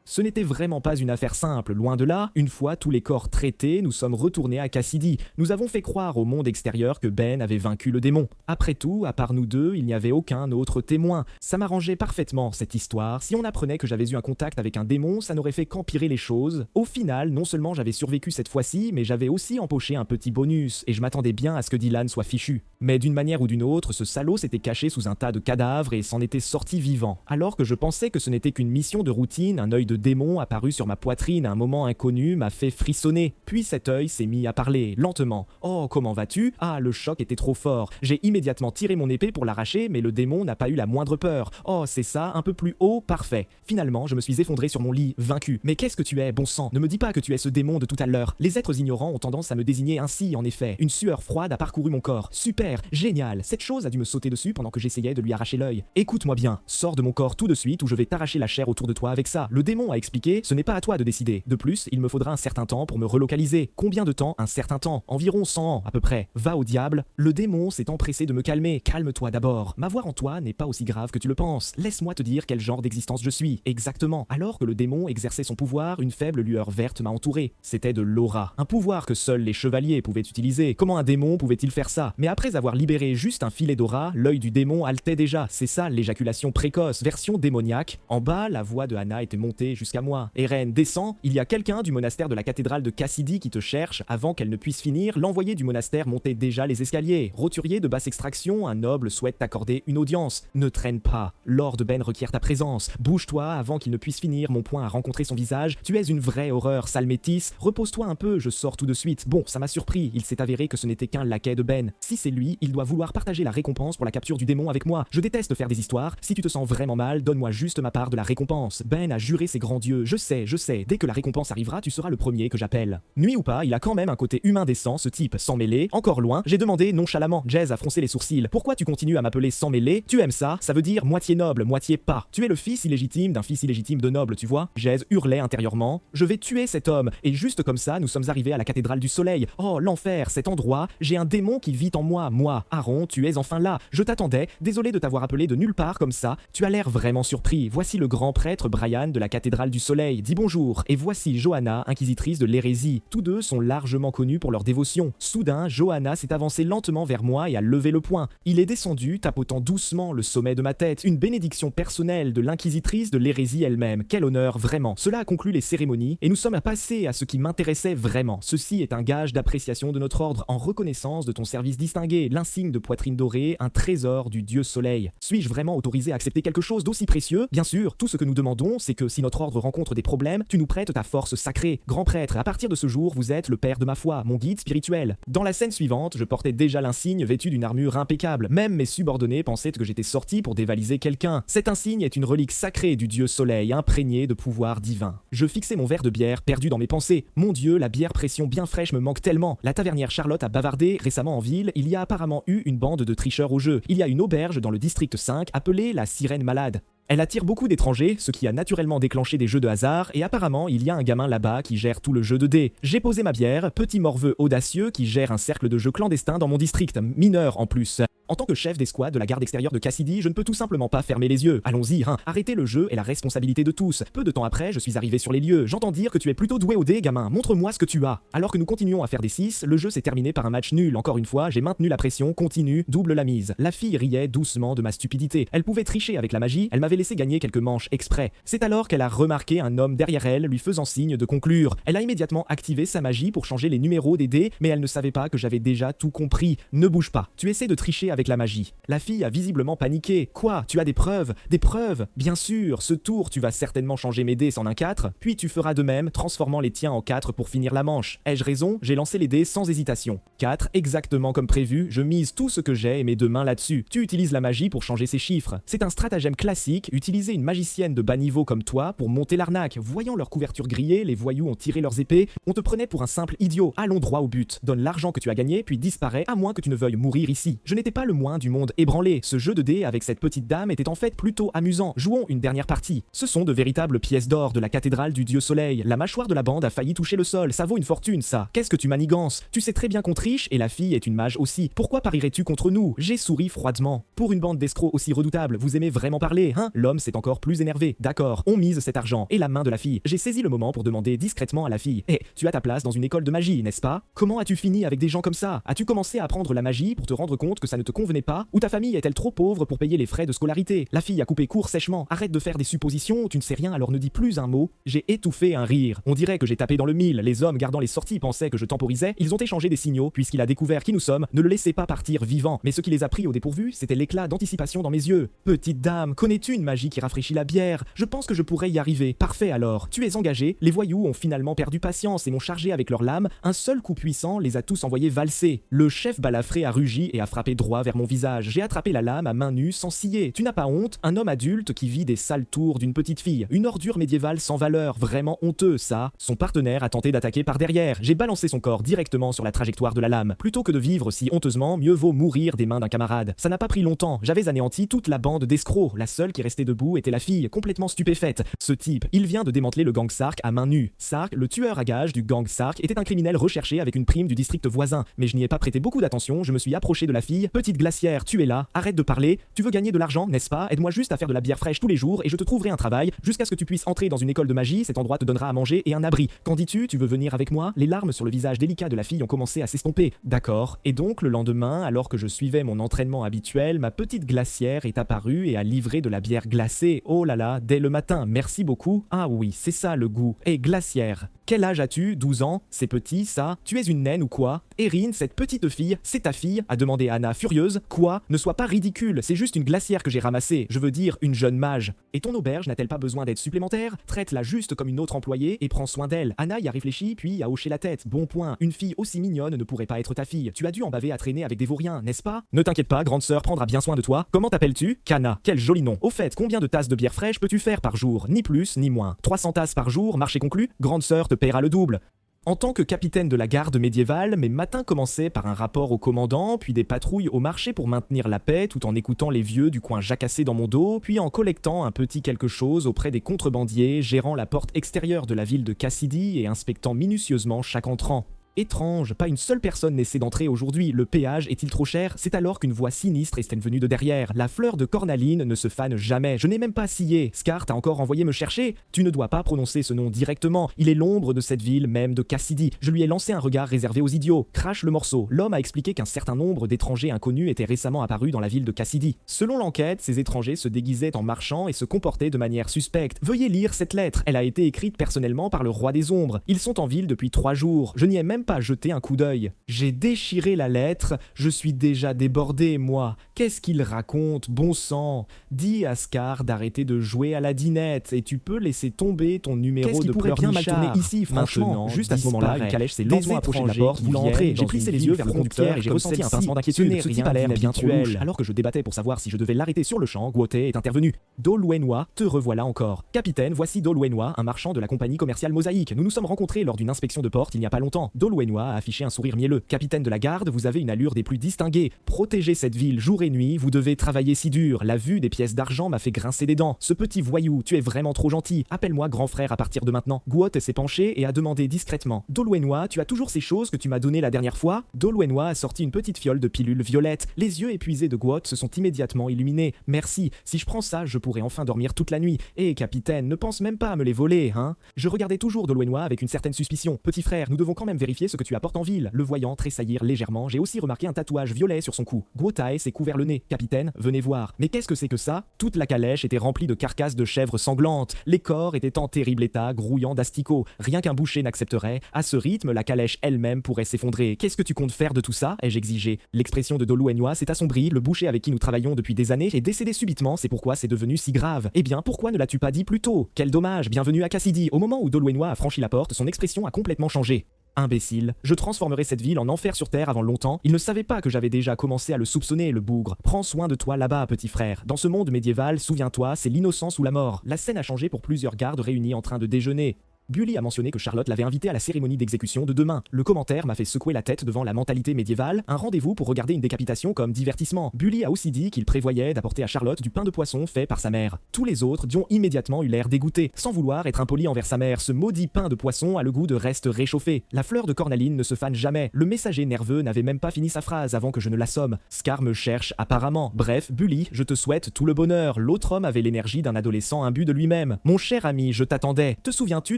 Ce n'était vraiment pas une affaire simple, loin de là. Une fois tous les corps traités, nous sommes retournés à Cassidy. Nous avons fait croire au monde extérieur que Ben avait vaincu le démon. Après tout, à part nous deux, il n'y avait aucun autre témoin. Ça m'arrangeait parfaitement, cette histoire. Si on apprenait que j'avais eu un contact avec un démon, ça n'aurait fait qu'empirer les choses. Au final, non seulement j'avais survécu cette fois-ci, mais j'avais aussi empoché un petit bonus, et je m'attendais bien à ce que Dylan soit fichu. Mais d'une manière ou d'une autre, ce salaud s'était caché sous un tas de cadavres et s'en était sorti vivant. Alors que je pensais que ce n'était qu'une mission de routine, un œil de démon apparu sur ma poitrine à un moment inconnu m'a fait frissonner. Puis cet œil s'est mis à parler, lentement. « Oh, comment vas-tu » Ah, le choc était trop fort. J'ai immédiatement tiré mon épée pour l'arracher, mais le démon n'a pas eu la moindre peur. « Oh, c'est ça, un peu plus haut, parfait. » Finalement, je me suis effondré sur mon lit, vaincu. Mais qu'est-ce que tu es, bon sang? Ne me dis pas que tu es ce démon de tout à l'heure. Les êtres ignorants ont tendance à me désigner ainsi, en effet. Une sueur froide a parcouru mon corps. Super, génial. Cette chose a dû me sauter dessus pendant que j'essayais de lui arracher l'œil. Écoute-moi bien, sors de mon corps tout de suite ou je vais t'arracher la chair autour de toi avec ça. Le démon a expliqué, ce n'est pas à toi de décider. De plus, il me faudra un certain temps pour me relocaliser. Combien de temps? Un certain temps. Environ 100 ans, à peu près. Va au diable. Le démon s'est empressé de me calmer. Calme-toi d'abord. M'avoir en toi n'est pas aussi grave que tu le penses. Laisse-moi te dire quel genre d'existence je suis. Exactement. Alors que le démon exerçait son pouvoir, une faible lueur verte m'a entouré. C'était de l'aura. Un pouvoir que seuls les chevaliers pouvaient utiliser. Comment un démon pouvait-il faire ça? Mais après avoir libéré juste un filet d'aura, l'œil du démon haletait déjà. C'est ça, l'éjaculation précoce, version démoniaque. En bas, la voix de Hannah était montée jusqu'à moi. Eren, descends, il y a quelqu'un du monastère de la cathédrale de Cassidy qui te cherche. Avant qu'elle ne puisse finir, l'envoyé du monastère montait déjà les escaliers. Roturier de basse extraction, un noble souhaite t'accorder une audience. Ne traîne pas. Lord Ben requiert ta présence. Bouge-toi avant qu'il ne puisse finir. Mon poing a rencontré son visage. Tu es une vraie horreur, sale métisse. Repose-toi un peu, je sors tout de suite. Bon, ça m'a surpris. Il s'est avéré que ce n'était qu'un laquais de Ben. Si c'est lui, il doit vouloir partager la récompense pour la capture du démon avec moi. Je déteste faire des histoires. Si tu te sens vraiment mal, donne-moi juste ma part de la récompense. Ben a juré ses grands dieux. Je sais. Dès que la récompense arrivera, tu seras le premier que j'appelle. Nuit ou pas, il a quand même un côté humain décent, ce type, sans mêler. Encore loin, j'ai demandé nonchalamment. Jez a froncé les sourcils. Pourquoi tu continues à m'appeler sans mêler? Tu aimes ça? Ça veut dire moitié noble, moitié pas. Tu es le fils illégitime d'un fils illégitime de noble, tu vois? Jez hurlait intérieurement. Je vais tuer cet homme. Et juste comme ça, nous sommes arrivés à la cathédrale du soleil. Oh, l'enfer, cet endroit. J'ai un démon qui vit en moi. Moi, Aaron, tu es enfin là. Je t'attendais. Désolé de t'avoir appelé de nulle part comme ça. Tu as l'air vraiment surpris. Voici le grand prêtre Brian de la cathédrale du soleil. Dis bonjour. Et voici Johanna, inquisitrice de l'hérésie. Tous deux sont largement connus pour leur dévotion. Soudain, Johanna s'est avancée lentement vers moi et a levé le poing. Il est descendu, tapotant doucement le sommet de ma tête. Une bénédiction personnelle de l'inquisitrice de l'hérésie elle-même. Quel honneur, vraiment. Cela a conclu les cérémonies et nous sommes passés à ce qui m'intéressait vraiment. Ceci est un gage d'appréciation de notre ordre en reconnaissance de ton service distingué, l'insigne de poitrine dorée, un trésor du dieu soleil. Suis-je vraiment autorisé à accepter quelque chose d'aussi précieux? Bien sûr, tout ce que nous demandons, c'est que si notre ordre rencontre des problèmes, tu nous prêtes ta force sacrée. Grand prêtre, à partir de ce jour, vous êtes le père de ma foi, mon guide spirituel. Dans la scène suivante, je portais déjà l'insigne vêtu d'une armure impeccable. Même mes subordonnés pensaient que j'étais sorti pour dévaliser quelqu'un. Cet insigne est une relique sacrée du dieu soleil, imprégnée de pouvoir divin. Je fixais mon verre de bière, perdu dans mes pensées. Mon dieu, la bière pression bien fraîche me manque tellement. La tavernière Charlotte a bavardé. Récemment en ville, il y a apparemment eu une bande de tricheurs au jeu. Il y a une auberge dans le district 5 appelée la Sirène Malade. Elle attire beaucoup d'étrangers, ce qui a naturellement déclenché des jeux de hasard, et apparemment il y a un gamin là-bas qui gère tout le jeu de dés. J'ai posé ma bière, petit morveux audacieux qui gère un cercle de jeux clandestin dans mon district, mineur en plus. En tant que chef d'escouade de la garde extérieure de Cassidy, je ne peux tout simplement pas fermer les yeux. Allons-y, hein. Arrêter le jeu est la responsabilité de tous. Peu de temps après, je suis arrivé sur les lieux. J'entends dire que tu es plutôt doué au dé, gamin. Montre-moi ce que tu as. Alors que nous continuons à faire des 6, le jeu s'est terminé par un match nul. Encore une fois, j'ai maintenu la pression, continue, double la mise. La fille riait doucement de ma stupidité. Elle pouvait tricher avec la magie, elle m'avait laissé gagner quelques manches exprès. C'est alors qu'elle a remarqué un homme derrière elle, lui faisant signe de conclure. Elle a immédiatement activé sa magie pour changer les numéros des dés, mais elle ne savait pas que j'avais déjà tout compris. Ne bouge pas. Tu essaies de tricher avec la magie. La fille a visiblement paniqué. Quoi? Tu as des preuves? Des preuves? Bien sûr, ce tour, tu vas certainement changer mes dés en un 4, puis tu feras de même, transformant les tiens en 4 pour finir la manche. Ai-je raison? J'ai lancé les dés sans hésitation. 4, exactement comme prévu, je mise tout ce que j'ai et mes deux mains là-dessus. Tu utilises la magie pour changer ces chiffres. C'est un stratagème classique, utiliser une magicienne de bas niveau comme toi pour monter l'arnaque. Voyant leur couverture grillée, les voyous ont tiré leurs épées, on te prenait pour un simple idiot. Allons droit au but. Donne l'argent que tu as gagné, puis disparaît, à moins que tu ne veuilles mourir ici. Je n'étais pas le moins du monde ébranlé. Ce jeu de dés avec cette petite dame était en fait plutôt amusant. Jouons une dernière partie. Ce sont de véritables pièces d'or de la cathédrale du dieu soleil. La mâchoire de la bande a failli toucher le sol. Ça vaut une fortune, ça. Qu'est-ce que tu manigances? Tu sais très bien qu'on triche et la fille est une mage aussi. Pourquoi parierais-tu contre nous? J'ai souri froidement. Pour une bande d'escrocs aussi redoutable, vous aimez vraiment parler, hein? L'homme s'est encore plus énervé. D'accord, on mise cet argent et la main de la fille. J'ai saisi le moment pour demander discrètement à la fille: Eh, tu as ta place dans une école de magie, n'est-ce pas? Comment as-tu fini avec des gens comme ça? As-tu commencé à apprendre la magie pour te rendre compte que ça ne te convenait pas? Ou ta famille est-elle trop pauvre pour payer les frais de scolarité? La fille a coupé court sèchement. Arrête de faire des suppositions, tu ne sais rien alors ne dis plus un mot. J'ai étouffé un rire. On dirait que j'ai tapé dans le mille. Les hommes gardant les sorties pensaient que je temporisais. Ils ont échangé des signaux. Puisqu'il a découvert qui nous sommes, ne le laissez pas partir vivant. Mais ce qui les a pris au dépourvu, c'était l'éclat d'anticipation dans mes yeux. Petite dame, connais-tu une magie qui rafraîchit la bière? Je pense que je pourrais y arriver. Parfait alors. Tu es engagé. Les voyous ont finalement perdu patience et m'ont chargé avec leurs lames. Un seul coup puissant les a tous envoyés valser. Le chef balafré a rugi et a frappé droit vers mon visage. J'ai attrapé la lame à main nue sans scier. Tu n'as pas honte? Un homme adulte qui vit des sales tours d'une petite fille. Une ordure médiévale sans valeur. Vraiment honteux, ça. Son partenaire a tenté d'attaquer par derrière. J'ai balancé son corps directement sur la trajectoire de la lame. Plutôt que de vivre si honteusement, mieux vaut mourir des mains d'un camarade. Ça n'a pas pris longtemps. J'avais anéanti toute la bande d'escrocs. La seule qui restait debout était la fille, complètement stupéfaite. Ce type, il vient de démanteler le gang Sark à main nue. Sark, le tueur à gages du gang Sark, était un criminel recherché avec une prime du district voisin. Mais je n'y ai pas prêté beaucoup d'attention. Je me suis approché de la fille. Petite glacière, tu es là. Arrête de parler. Tu veux gagner de l'argent, n'est-ce pas? Aide-moi juste à faire de la bière fraîche tous les jours et je te trouverai un travail jusqu'à ce que tu puisses entrer dans une école de magie. Cet endroit te donnera à manger et un abri. Qu'en dis-tu? Tu veux venir avec moi? Les larmes sur le visage délicat de la fille ont commencé à s'estomper. D'accord. Et donc le lendemain, alors que je suivais mon entraînement habituel, ma petite glacière est apparue et a livré de la bière glacée. Oh là là, dès le matin. Merci beaucoup. Ah oui, c'est ça le goût. Et glacière. Quel âge as-tu? 12 ans? C'est petit, ça? Tu es une naine ou quoi? Erin, cette petite fille, c'est ta fille? A demandé Anna, furieuse. Quoi? Ne sois pas ridicule, c'est juste une glacière que j'ai ramassée. Je veux dire, une jeune mage. Et ton auberge n'a-t-elle pas besoin d'aide supplémentaire? Traite-la juste comme une autre employée et prends soin d'elle. Anna y a réfléchi, puis a hoché la tête. Bon point. Une fille aussi mignonne ne pourrait pas être ta fille. Tu as dû en baver à traîner avec des vauriens, n'est-ce pas? Ne t'inquiète pas, grande sœur prendra bien soin de toi. Comment t'appelles-tu? Kana. Quel joli nom. Au fait, combien de tasses de bière fraîche peux-tu faire par jour? Ni plus, ni moins. 300 tasses par jour, marché conclu? Grande sœur te paiera le double. En tant que capitaine de la garde médiévale, mes matins commençaient par un rapport au commandant, puis des patrouilles au marché pour maintenir la paix tout en écoutant les vieux du coin jacasser dans mon dos, puis en collectant un petit quelque chose auprès des contrebandiers, gérant la porte extérieure de la ville de Cassidy et inspectant minutieusement chaque entrant. Étrange, pas une seule personne n'essaie d'entrer aujourd'hui. Le péage est-il trop cher? C'est alors qu'une voix sinistre est venue de derrière. La fleur de cornaline ne se fane jamais. Je n'ai même pas scié. Scar t'a encore envoyé me chercher? Tu ne dois pas prononcer ce nom directement. Il est l'ombre de cette ville même de Cassidy. Je lui ai lancé un regard réservé aux idiots. Crache le morceau. L'homme a expliqué qu'un certain nombre d'étrangers inconnus étaient récemment apparus dans la ville de Cassidy. Selon l'enquête, ces étrangers se déguisaient en marchands et se comportaient de manière suspecte. Veuillez lire cette lettre. Elle a été écrite personnellement par le roi des ombres. Ils sont en ville depuis 3 jours. Je n'y ai même pas jeté un coup d'œil. J'ai déchiré la lettre, je suis déjà débordé, moi. Qu'est-ce qu'il raconte, bon sang? Dis à Scar d'arrêter de jouer à la dinette et tu peux laisser tomber ton numéro de pleurnichard. Ici, franchement, juste à ce moment-là, une calèche s'est lentement approchée de la porte, voulant entrer. J'ai plissé les yeux vers le conducteur et j'ai ressenti un pincement d'inquiétude. Ce type a l'air bien trop louche. Alors que je débattais pour savoir si je devais l'arrêter sur le champ, Guote est intervenu. Dolwenois, te revoilà encore. Capitaine, voici Dolwenois, un marchand de la compagnie commerciale Mosaïque. Nous nous sommes rencontrés lors d'une inspection de porte il n'y a pas longtemps. Dolwenois a affiché un sourire mielleux. Capitaine de la garde, vous avez une allure des plus distinguées. Protégez cette ville jour et nuit, vous devez travailler si dur. La vue des pièces d'argent m'a fait grincer des dents. Ce petit voyou, tu es vraiment trop gentil. Appelle-moi grand frère à partir de maintenant. Guot s'est penché et a demandé discrètement. Doluenoi, tu as toujours ces choses que tu m'as données la dernière fois? Doluenoi a sorti une petite fiole de pilule violette. Les yeux épuisés de Guot se sont immédiatement illuminés. Merci, si je prends ça, je pourrai enfin dormir toute la nuit. Et capitaine, ne pense même pas à me les voler, hein? Je regardais toujours Doluenoi avec une certaine suspicion. Petit frère, nous devons quand même vérifier ce que tu apportes en ville. Le voyant tressaillir légèrement, j'ai aussi remarqué un tatouage violet sur son cou. Guotae s'est couvert le nez. Capitaine, venez voir. Mais qu'est-ce que c'est que ça? Toute la calèche était remplie de carcasses de chèvres sanglantes. Les corps étaient en terrible état, grouillant d'asticots. Rien qu'un boucher n'accepterait. À ce rythme, la calèche elle-même pourrait s'effondrer. Qu'est-ce que tu comptes faire de tout ça? Ai-je exigé. L'expression de Doluenoi s'est assombrie. Le boucher avec qui nous travaillons depuis des années est décédé subitement. C'est pourquoi c'est devenu si grave. Eh bien, pourquoi ne l'as-tu pas dit plus tôt? Quel dommage. Bienvenue à Cassidy. Au moment où Doluenoi a franchi la porte, son expression a complètement changé. Imbécile, je transformerai cette ville en enfer sur terre avant longtemps. Il ne savait pas que j'avais déjà commencé à le soupçonner, le bougre. Prends soin de toi là-bas, petit frère. Dans ce monde médiéval, souviens-toi, c'est l'innocence ou la mort. La scène a changé pour plusieurs gardes réunis en train de déjeuner. Bully a mentionné que Charlotte l'avait invité à la cérémonie d'exécution de demain. Le commentaire m'a fait secouer la tête devant la mentalité médiévale, un rendez-vous pour regarder une décapitation comme divertissement. Bully a aussi dit qu'il prévoyait d'apporter à Charlotte du pain de poisson fait par sa mère. Tous les autres ont immédiatement eu l'air dégoûtés. Sans vouloir être impoli envers sa mère, ce maudit pain de poisson a le goût de reste réchauffé. La fleur de cornaline ne se fane jamais. Le messager nerveux n'avait même pas fini sa phrase avant que je ne l'assomme. Scar me cherche apparemment. Bref, Bully, je te souhaite tout le bonheur. L'autre homme avait l'énergie d'un adolescent imbu de lui-même. Mon cher ami, je t'attendais. Te souviens-tu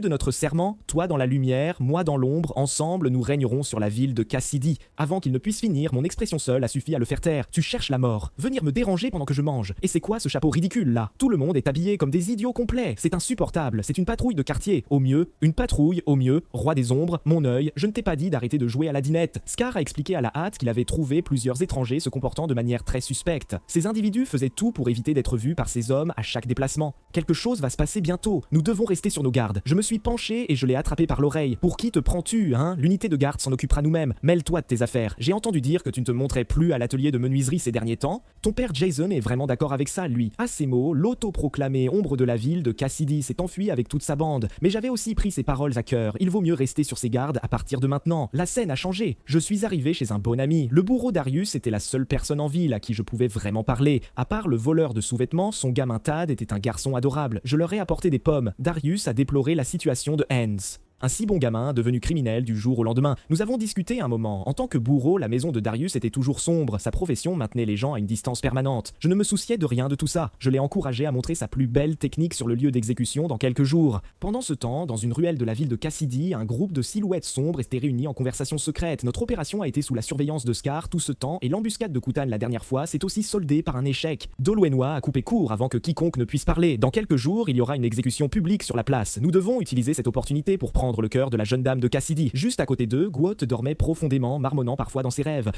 de notre serment? Toi dans la lumière, moi dans l'ombre, ensemble nous régnerons sur la ville de Cassidy. Avant qu'il ne puisse finir, mon expression seule a suffi à le faire taire. Tu cherches la mort. Venir me déranger pendant que je mange. Et c'est quoi ce chapeau ridicule là? Tout le monde est habillé comme des idiots complets. C'est insupportable. C'est une patrouille de quartier. Au mieux, une patrouille, au mieux, roi des ombres, mon œil. Je ne t'ai pas dit d'arrêter de jouer à la dinette. Scar a expliqué à la hâte qu'il avait trouvé plusieurs étrangers se comportant de manière très suspecte. Ces individus faisaient tout pour éviter d'être vus par ces hommes à chaque déplacement. Quelque chose va se passer bientôt. Nous devons rester sur nos gardes. Je me suis penché et je l'ai attrapé par l'oreille. Pour qui te prends-tu, hein? L'unité de garde s'en occupera nous-mêmes. Mêle-toi de tes affaires. J'ai entendu dire que tu ne te montrais plus à l'atelier de menuiserie ces derniers temps. Ton père Jason est vraiment d'accord avec ça, lui. À ces mots, l'autoproclamé ombre de la ville de Cassidy s'est enfui avec toute sa bande. Mais j'avais aussi pris ses paroles à cœur. Il vaut mieux rester sur ses gardes à partir de maintenant. La scène a changé. Je suis arrivé chez un bon ami. Le bourreau Darius était la seule personne en ville à qui je pouvais vraiment parler. À part le voleur de sous-vêtements, son gamin Tad était un garçon adorable. Je leur ai apporté des pommes. Darius a déploré la situation de Hans. Un si bon gamin, devenu criminel du jour au lendemain. Nous avons discuté un moment. En tant que bourreau, la maison de Darius était toujours sombre. Sa profession maintenait les gens à une distance permanente. Je ne me souciais de rien de tout ça. Je l'ai encouragé à montrer sa plus belle technique sur le lieu d'exécution dans quelques jours. Pendant ce temps, dans une ruelle de la ville de Cassidy, un groupe de silhouettes sombres était réuni en conversation secrète. Notre opération a été sous la surveillance de Scar tout ce temps et l'embuscade de Kutan la dernière fois s'est aussi soldée par un échec. Doluenoi a coupé court avant que quiconque ne puisse parler. Dans quelques jours, il y aura une exécution publique sur la place. Nous devons utiliser cette opportunité pour prendre le cœur de la jeune dame de Cassidy. Juste à côté d'eux, Guot dormait profondément, marmonnant parfois dans ses rêves.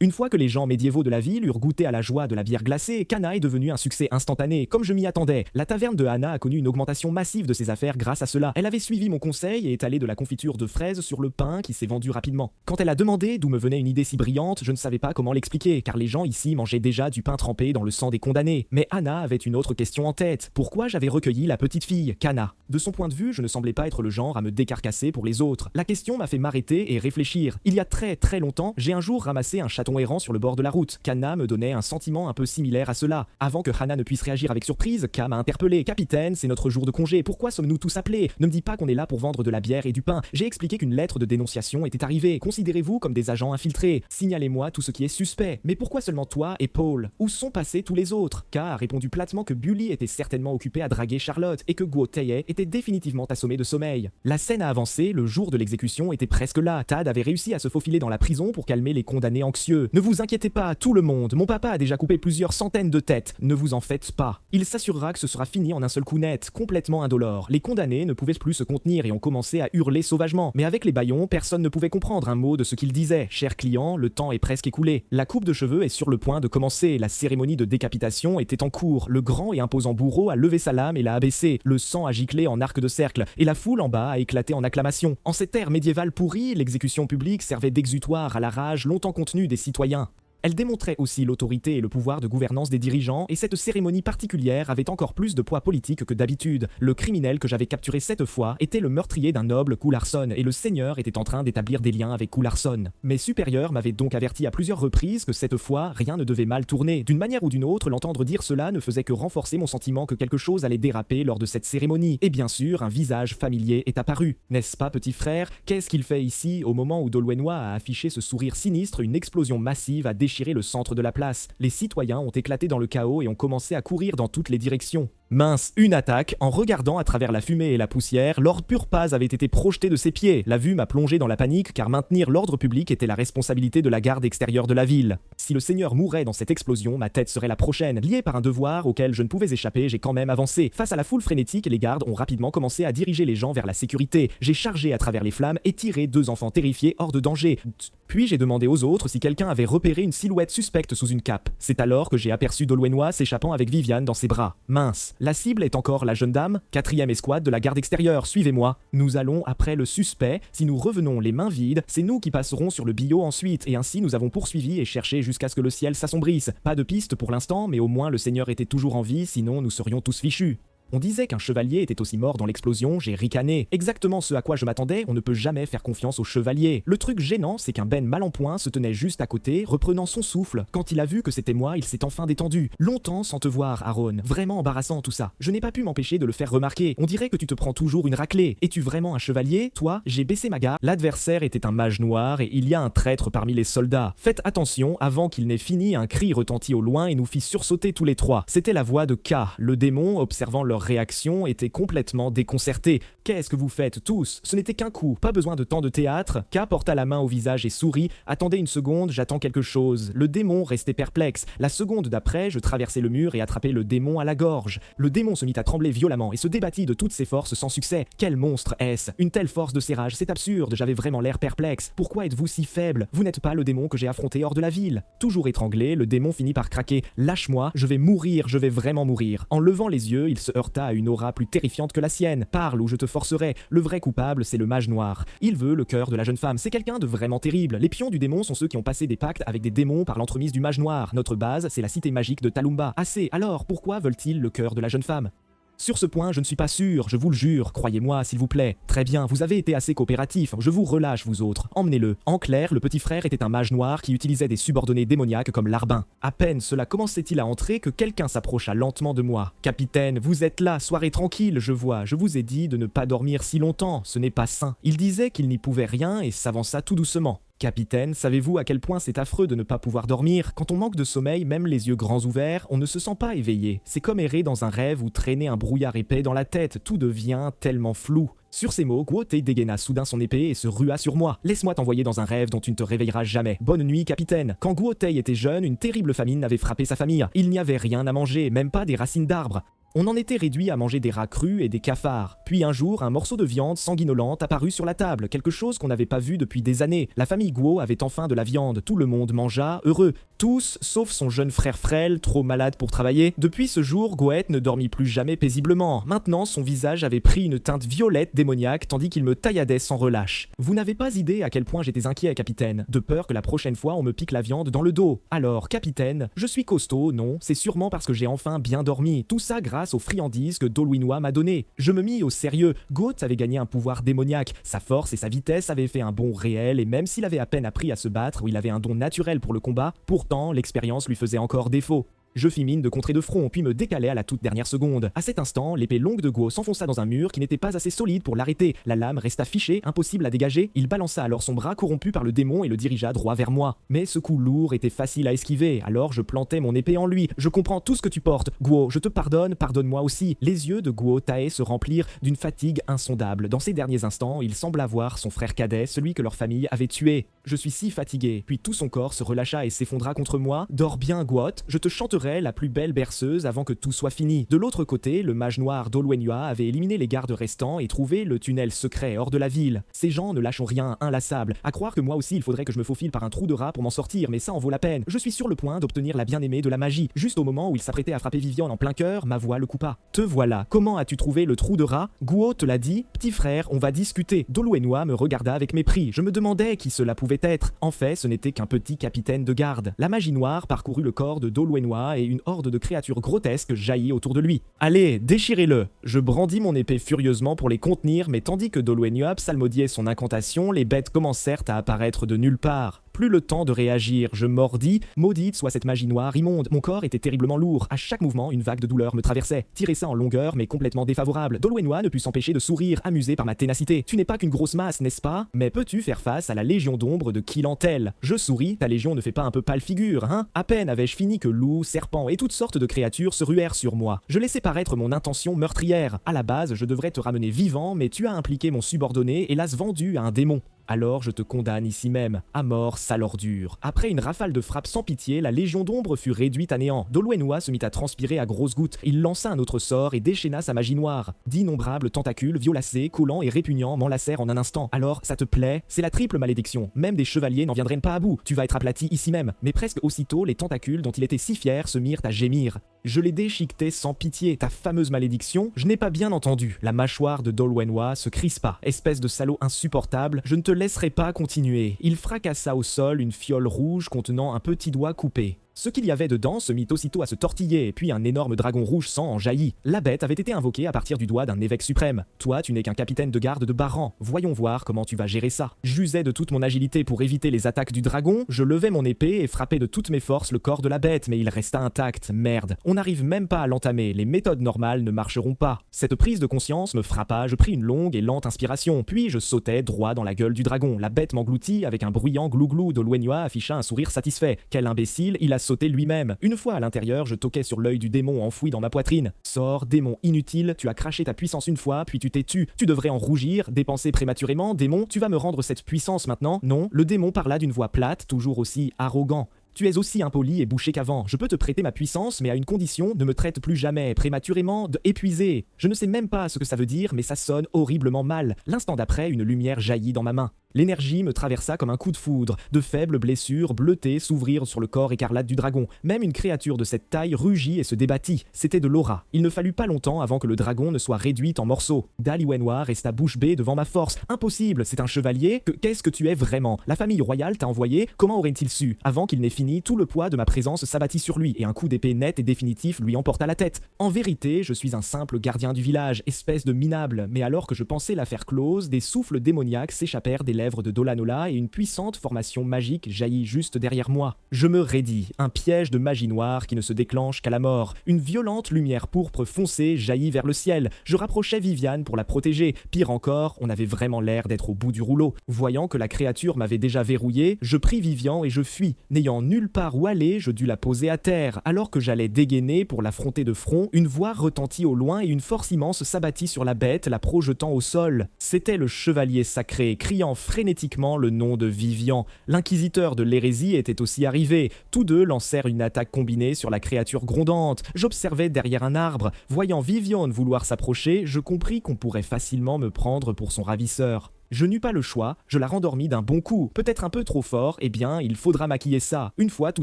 Une fois que les gens médiévaux de la ville eurent goûté à la joie de la bière glacée, Cana est devenu un succès instantané, comme je m'y attendais. La taverne de Hannah a connu une augmentation massive de ses affaires grâce à cela. Elle avait suivi mon conseil et étalé de la confiture de fraises sur le pain qui s'est vendu rapidement. Quand elle a demandé d'où me venait une idée si brillante, je ne savais pas comment l'expliquer, car les gens ici mangeaient déjà du pain trempé dans le sang des condamnés. Mais Hannah avait une autre question en tête. Pourquoi j'avais recueilli la petite fille, Cana? De son point de vue, je ne semblais pas être le genre à me décarcasser pour les autres. La question m'a fait m'arrêter et réfléchir. Il y a très longtemps, j'ai un jour ramassé un chaton errant sur le bord de la route. Cana me donnait un sentiment un peu similaire à cela. Avant que Hannah ne puisse réagir avec surprise, Ka m'a interpellé. Capitaine, c'est notre jour de congé. Pourquoi sommes-nous tous appelés? Ne me dis pas qu'on est là pour vendre de la bière et du pain. J'ai expliqué qu'une lettre de dénonciation était arrivée. Considérez-vous comme des agents infiltrés. Signalez-moi tout ce qui est suspect. Mais pourquoi seulement toi et Paul? Où sont passés tous les autres? Ka a répondu platement que Bully était certainement occupé à draguer Charlotte et que Guotae était définitivement assommé de sommeil. La scène a avancé, le jour de l'exécution était presque là. Tad avait réussi à se faufiler dans la prison pour calmer les condamnés anxieux. Ne vous inquiétez pas, tout le monde. Mon papa a déjà coupé plusieurs centaines de têtes. Ne vous en faites pas. Il s'assurera que ce sera fini en un seul coup net, complètement indolore. Les condamnés ne pouvaient plus se contenir et ont commencé à hurler sauvagement. Mais avec les bâillons, personne ne pouvait comprendre un mot de ce qu'ils disaient. Cher client, le temps est presque écoulé. La coupe de cheveux est sur le point de commencer. La cérémonie de décapitation était en cours. Le grand et imposant bourreau a levé sa lame et l'a abaissée. Le sang a giclé en arc de cercle et la foule en bas a éclaté en acclamations. En cette ère médiévale pourrie, l'exécution publique servait d'exutoire à la rage longtemps contenue des citoyens. Elle démontrait aussi l'autorité et le pouvoir de gouvernance des dirigeants, et cette cérémonie particulière avait encore plus de poids politique que d'habitude. Le criminel que j'avais capturé cette fois était le meurtrier d'un noble Kularson, et le seigneur était en train d'établir des liens avec Kularson. Mes supérieurs m'avaient donc averti à plusieurs reprises que cette fois, rien ne devait mal tourner. D'une manière ou d'une autre, l'entendre dire cela ne faisait que renforcer mon sentiment que quelque chose allait déraper lors de cette cérémonie. Et bien sûr, un visage familier est apparu. N'est-ce pas, petit frère? Qu'est-ce qu'il fait ici au moment où Dolwenois a affiché ce sourire sinistre? Une explosion massive a déchiré le centre de la place. Les citoyens ont éclaté dans le chaos et ont commencé à courir dans toutes les directions. Mince, une attaque. En regardant à travers la fumée et la poussière, Lord Purpaz avait été projeté de ses pieds. La vue m'a plongé dans la panique car maintenir l'ordre public était la responsabilité de la garde extérieure de la ville. Si le seigneur mourait dans cette explosion, ma tête serait la prochaine. Lié par un devoir auquel je ne pouvais échapper, j'ai quand même avancé. Face à la foule frénétique, les gardes ont rapidement commencé à diriger les gens vers la sécurité. J'ai chargé à travers les flammes et tiré 2 enfants terrifiés hors de danger. Puis j'ai demandé aux autres si quelqu'un avait repéré une silhouette suspecte sous une cape. C'est alors que j'ai aperçu Dolwenois s'échappant avec Viviane dans ses bras. Mince, la cible est encore la jeune dame, 4e escouade de la garde extérieure, suivez-moi. Nous allons après le suspect, si nous revenons les mains vides, c'est nous qui passerons sur le billot ensuite, et ainsi nous avons poursuivi et cherché jusqu'à ce que le ciel s'assombrisse. Pas de piste pour l'instant, mais au moins le seigneur était toujours en vie, sinon nous serions tous fichus. On disait qu'un chevalier était aussi mort dans l'explosion, j'ai ricané. Exactement ce à quoi je m'attendais, on ne peut jamais faire confiance aux chevaliers. Le truc gênant, c'est qu'un Ben mal en point se tenait juste à côté, reprenant son souffle. Quand il a vu que c'était moi, il s'est enfin détendu. Longtemps sans te voir, Aaron. Vraiment embarrassant tout ça. Je n'ai pas pu m'empêcher de le faire remarquer. On dirait que tu te prends toujours une raclée. Es-tu vraiment un chevalier, toi? J'ai baissé ma garde. L'adversaire était un mage noir et il y a un traître parmi les soldats. Faites attention, avant qu'il n'ait fini, un cri retentit au loin et nous fit sursauter tous les trois. C'était la voix de K. Le démon, observant leur réaction, était complètement déconcerté. Qu'est-ce que vous faites tous? Ce n'était qu'un coup, pas besoin de tant de théâtre. K porta la main au visage et sourit. Attendez une seconde, j'attends quelque chose. Le démon restait perplexe. La seconde d'après, je traversai le mur et attrapai le démon à la gorge. Le démon se mit à trembler violemment et se débattit de toutes ses forces sans succès. Quel monstre est-ce? Une telle force de serrage, c'est absurde, j'avais vraiment l'air perplexe. Pourquoi êtes-vous si faible? Vous n'êtes pas le démon que j'ai affronté hors de la ville. Toujours étranglé, le démon finit par craquer. Lâche-moi, je vais mourir, je vais vraiment mourir. En levant les yeux, il se heurta à une aura plus terrifiante que la sienne. Parle ou je te forcerai. Le vrai coupable, c'est le mage noir. Il veut le cœur de la jeune femme. C'est quelqu'un de vraiment terrible. Les pions du démon sont ceux qui ont passé des pactes avec des démons par l'entremise du mage noir. Notre base, c'est la cité magique de Talumba. Assez. Alors, pourquoi veulent-ils le cœur de la jeune femme? Sur ce point, je ne suis pas sûr, je vous le jure, croyez-moi, s'il vous plaît. Très bien, vous avez été assez coopératifs, je vous relâche, vous autres. Emmenez-le. En clair, le petit frère était un mage noir qui utilisait des subordonnés démoniaques comme Larbin. À peine cela commençait-il à entrer que quelqu'un s'approcha lentement de moi. Capitaine, vous êtes là, soirée tranquille, je vois. Je vous ai dit de ne pas dormir si longtemps, ce n'est pas sain. Il disait qu'il n'y pouvait rien et s'avança tout doucement. Capitaine, savez-vous à quel point c'est affreux de ne pas pouvoir dormir? Quand on manque de sommeil, même les yeux grands ouverts, on ne se sent pas éveillé. C'est comme errer dans un rêve ou traîner un brouillard épais dans la tête, tout devient tellement flou. Sur ces mots, Guotei dégaina soudain son épée et se rua sur moi. Laisse-moi t'envoyer dans un rêve dont tu ne te réveilleras jamais. Bonne nuit, capitaine. Quand Guotei était jeune, une terrible famine avait frappé sa famille. Il n'y avait rien à manger, même pas des racines d'arbres. On en était réduit à manger des rats crus et des cafards. Puis un jour, un morceau de viande sanguinolente apparut sur la table, quelque chose qu'on n'avait pas vu depuis des années. La famille Guo avait enfin de la viande, tout le monde mangea, heureux. Tous, sauf son jeune frère frêle, trop malade pour travailler. Depuis ce jour, Goethe ne dormit plus jamais paisiblement. Maintenant, son visage avait pris une teinte violette démoniaque, tandis qu'il me tailladait sans relâche. Vous n'avez pas idée à quel point j'étais inquiet, capitaine, de peur que la prochaine fois on me pique la viande dans le dos. Alors, capitaine, je suis costaud, non, c'est sûrement parce que j'ai enfin bien dormi. Tout ça grâce aux friandises que Dolwenois m'a données. Je me mis au sérieux. Goethe avait gagné un pouvoir démoniaque. Sa force et sa vitesse avaient fait un bond réel, et même s'il avait à peine appris à se battre ou il avait un don naturel pour le combat, pourtant l'expérience lui faisait encore défaut. Je fis mine de contrer de front, puis me décalai à la toute dernière seconde. À cet instant, l'épée longue de Guo s'enfonça dans un mur qui n'était pas assez solide pour l'arrêter. La lame resta fichée, impossible à dégager. Il balança alors son bras corrompu par le démon et le dirigea droit vers moi. Mais ce coup lourd était facile à esquiver, alors je plantai mon épée en lui. Je comprends tout ce que tu portes. Guo, je te pardonne, pardonne-moi aussi. Les yeux de Guo Tae se remplirent d'une fatigue insondable. Dans ces derniers instants, il sembla voir son frère cadet, celui que leur famille avait tué. Je suis si fatigué. Puis tout son corps se relâcha et s'effondra contre moi. Dors bien, Guo, je te chanterai serait la plus belle berceuse avant que tout soit fini. De l'autre côté, le mage noir d'Olwenua avait éliminé les gardes restants et trouvé le tunnel secret hors de la ville. Ces gens ne lâchent rien, inlassables. À croire que moi aussi il faudrait que je me faufile par un trou de rat pour m'en sortir, mais ça en vaut la peine. Je suis sur le point d'obtenir la bien-aimée de la magie. Juste au moment où il s'apprêtait à frapper Vivian en plein cœur, ma voix le coupa. Te voilà, comment as-tu trouvé le trou de rat? Guo te l'a dit? Petit frère, on va discuter. Doluenoi me regarda avec mépris. Je me demandais qui cela pouvait être. En fait, ce n'était qu'un petit capitaine de garde. La magie noire parcourut le corps de Doluenoi et une horde de créatures grotesques jaillit autour de lui. Allez, déchirez-le! Je brandis mon épée furieusement pour les contenir, mais tandis que Doluenoi psalmodiait son incantation, les bêtes commencèrent à apparaître de nulle part. Plus le temps de réagir, je mordis. Maudite soit cette magie noire immonde. Mon corps était terriblement lourd. À chaque mouvement, une vague de douleur me traversait. Tirer ça en longueur, mais complètement défavorable. Doluenoi ne put s'empêcher de sourire, amusé par ma ténacité. Tu n'es pas qu'une grosse masse, n'est-ce pas? Mais peux-tu faire face à la légion d'ombre de Killantel? Je souris, ta légion ne fait pas un peu pâle figure, hein? À peine avais-je fini que loups, serpents et toutes sortes de créatures se ruèrent sur moi. Je laissai paraître mon intention meurtrière. À la base, je devrais te ramener vivant, mais tu as impliqué mon subordonné et l'as vendu à un démon. Alors je te condamne ici même, à mort, sale ordure. Après une rafale de frappes sans pitié, la légion d'ombre fut réduite à néant. Doluenoi se mit à transpirer à grosses gouttes. Il lança un autre sort et déchaîna sa magie noire. D'innombrables tentacules, violacés, collants et répugnants m'enlacèrent en un instant. Alors, ça te plaît? C'est la triple malédiction. Même des chevaliers n'en viendraient pas à bout. Tu vas être aplati ici même. Mais presque aussitôt, les tentacules dont il était si fier se mirent à gémir. Je les déchiquetai sans pitié. Ta fameuse malédiction? Je n'ai pas bien entendu. La mâchoire de Doluenoi se crispa. Espèce de salaud insupportable, je ne te laisserai pas continuer. Il fracassa au sol une fiole rouge contenant un petit doigt coupé. Ce qu'il y avait dedans se mit aussitôt à se tortiller, puis un énorme dragon rouge sang en jaillit. La bête avait été invoquée à partir du doigt d'un évêque suprême. Toi, tu n'es qu'un capitaine de garde de Baran. Voyons voir comment tu vas gérer ça. J'usais de toute mon agilité pour éviter les attaques du dragon, je levai mon épée et frappai de toutes mes forces le corps de la bête, mais il resta intact. Merde. On n'arrive même pas à l'entamer, les méthodes normales ne marcheront pas. Cette prise de conscience me frappa, je pris une longue et lente inspiration, puis je sautai droit dans la gueule du dragon. La bête m'engloutit avec un bruyant glouglou. Doluenoi afficha un sourire satisfait. Quel imbécile, il a sauté lui-même. Une fois à l'intérieur, je toquai sur l'œil du démon enfoui dans ma poitrine. Sors, démon inutile, tu as craché ta puissance une fois, puis tu t'es tu. Tu devrais en rougir, dépenser prématurément, démon, tu vas me rendre cette puissance maintenant? Non, le démon parla d'une voix plate, toujours aussi arrogant. Tu es aussi impoli et bouché qu'avant. Je peux te prêter ma puissance, mais à une condition, ne me traite plus jamais, prématurément, épuisé. Je ne sais même pas ce que ça veut dire, mais ça sonne horriblement mal. L'instant d'après, une lumière jaillit dans ma main. L'énergie me traversa comme un coup de foudre. De faibles blessures bleutées s'ouvrirent sur le corps écarlate du dragon. Même une créature de cette taille rugit et se débattit. C'était de l'aura. Il ne fallut pas longtemps avant que le dragon ne soit réduit en morceaux. Doluenoi resta bouche bée devant ma force. Impossible, c'est un chevalier. Qu'est-ce que tu es vraiment? La famille royale t'a envoyé? Comment aurait-il su? Avant qu'il n'ait fini, tout le poids de ma présence s'abattit sur lui et un coup d'épée net et définitif lui emporta la tête. En vérité, je suis un simple gardien du village, espèce de minable. Mais alors que je pensais l'affaire close, des souffles démoniaques s'échappèrent des lèvres de Dolanola et une puissante formation magique jaillit juste derrière moi. Je me raidis, un piège de magie noire qui ne se déclenche qu'à la mort. Une violente lumière pourpre foncée jaillit vers le ciel. Je rapprochai Viviane pour la protéger. Pire encore, on avait vraiment l'air d'être au bout du rouleau. Voyant que la créature m'avait déjà verrouillé, je pris Vivian et je fuis. N'ayant nulle part où aller, je dus la poser à terre. Alors que j'allais dégainer pour l'affronter de front, une voix retentit au loin et une force immense s'abattit sur la bête, la projetant au sol. C'était le chevalier sacré, criant frénétiquement le nom de Vivian. L'inquisiteur de l'hérésie était aussi arrivé. Tous deux lancèrent une attaque combinée sur la créature grondante. J'observais derrière un arbre. Voyant Vivian vouloir s'approcher, je compris qu'on pourrait facilement me prendre pour son ravisseur. Je n'eus pas le choix, je la rendormis d'un bon coup, peut-être un peu trop fort, eh bien, il faudra maquiller ça. Une fois tout